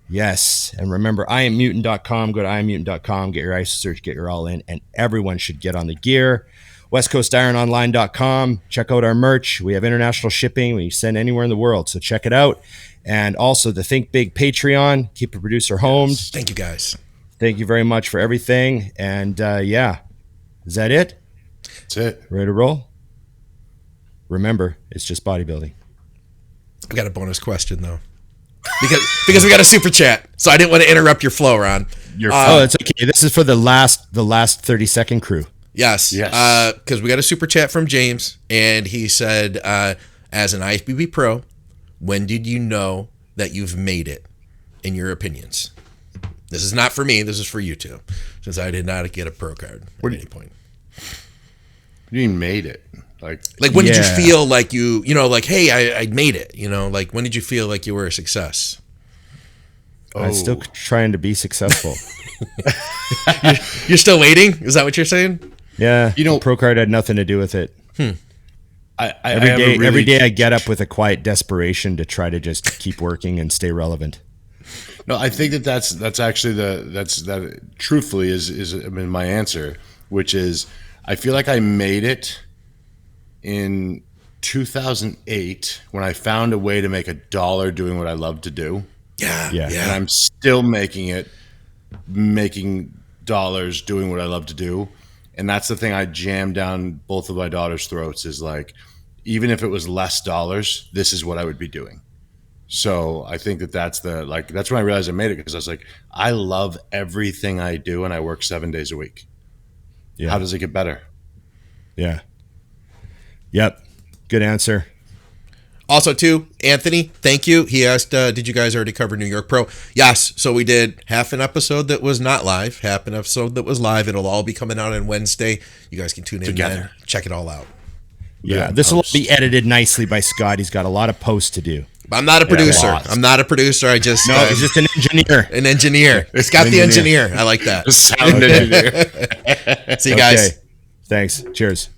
Yes. And remember, IamMutant.com. Go to IamMutant.com. Get your ISO search, get your all in, and everyone should get on the gear. WestCoastIronOnline.com. Check out our merch. We have international shipping. We send anywhere in the world. So check it out. And also the Think Big Patreon. Keep a producer homed. Yes. Thank you, guys. Thank you very much for everything. And is that it? That's it. Ready to roll? Remember, it's just bodybuilding. I've got a bonus question though, because we got a super chat, so I didn't want to interrupt your flow, Ron. It's okay. This is for the last 30-second crew. Yes. Because we got a super chat from James, and he said, as an IFBB pro, when did you know that you've made it, in your opinions? This is not for me. This is for you two, since I did not get a pro card at any point. You made it. Like when did you feel like hey, I made it? Like when did you feel like you were a success? I'm still trying to be successful. You're still waiting? Is that what you're saying? Yeah. Pro card had nothing to do with it. Every day I get up with a quiet desperation to try to just keep working and stay relevant. No, I think that's actually that truthfully is my answer, which is I feel like I made it in 2008 when I found a way to make $1 doing what I love to do. Yeah. And I'm still making dollars doing what I love to do. And that's the thing I jammed down both of my daughters' throats is like, even if it was less dollars, this is what I would be doing. So I think that's when I realized I made it, because I was like, I love everything I do and I work 7 days a week. Yeah. How does it get better? Yeah. Yep. Good answer. Also, too, Anthony, thank you. He asked, did you guys already cover New York Pro? Yes. So we did half an episode that was not live, half an episode that was live. It'll all be coming out on Wednesday. You guys can tune in together. Check it all out. Yeah. This will be edited nicely by Scott. He's got a lot of posts to do. I'm not a producer. I just... he's just an engineer. An engineer. It's got the engineer. I like that. The sound engineer. See you guys. Okay. Thanks. Cheers.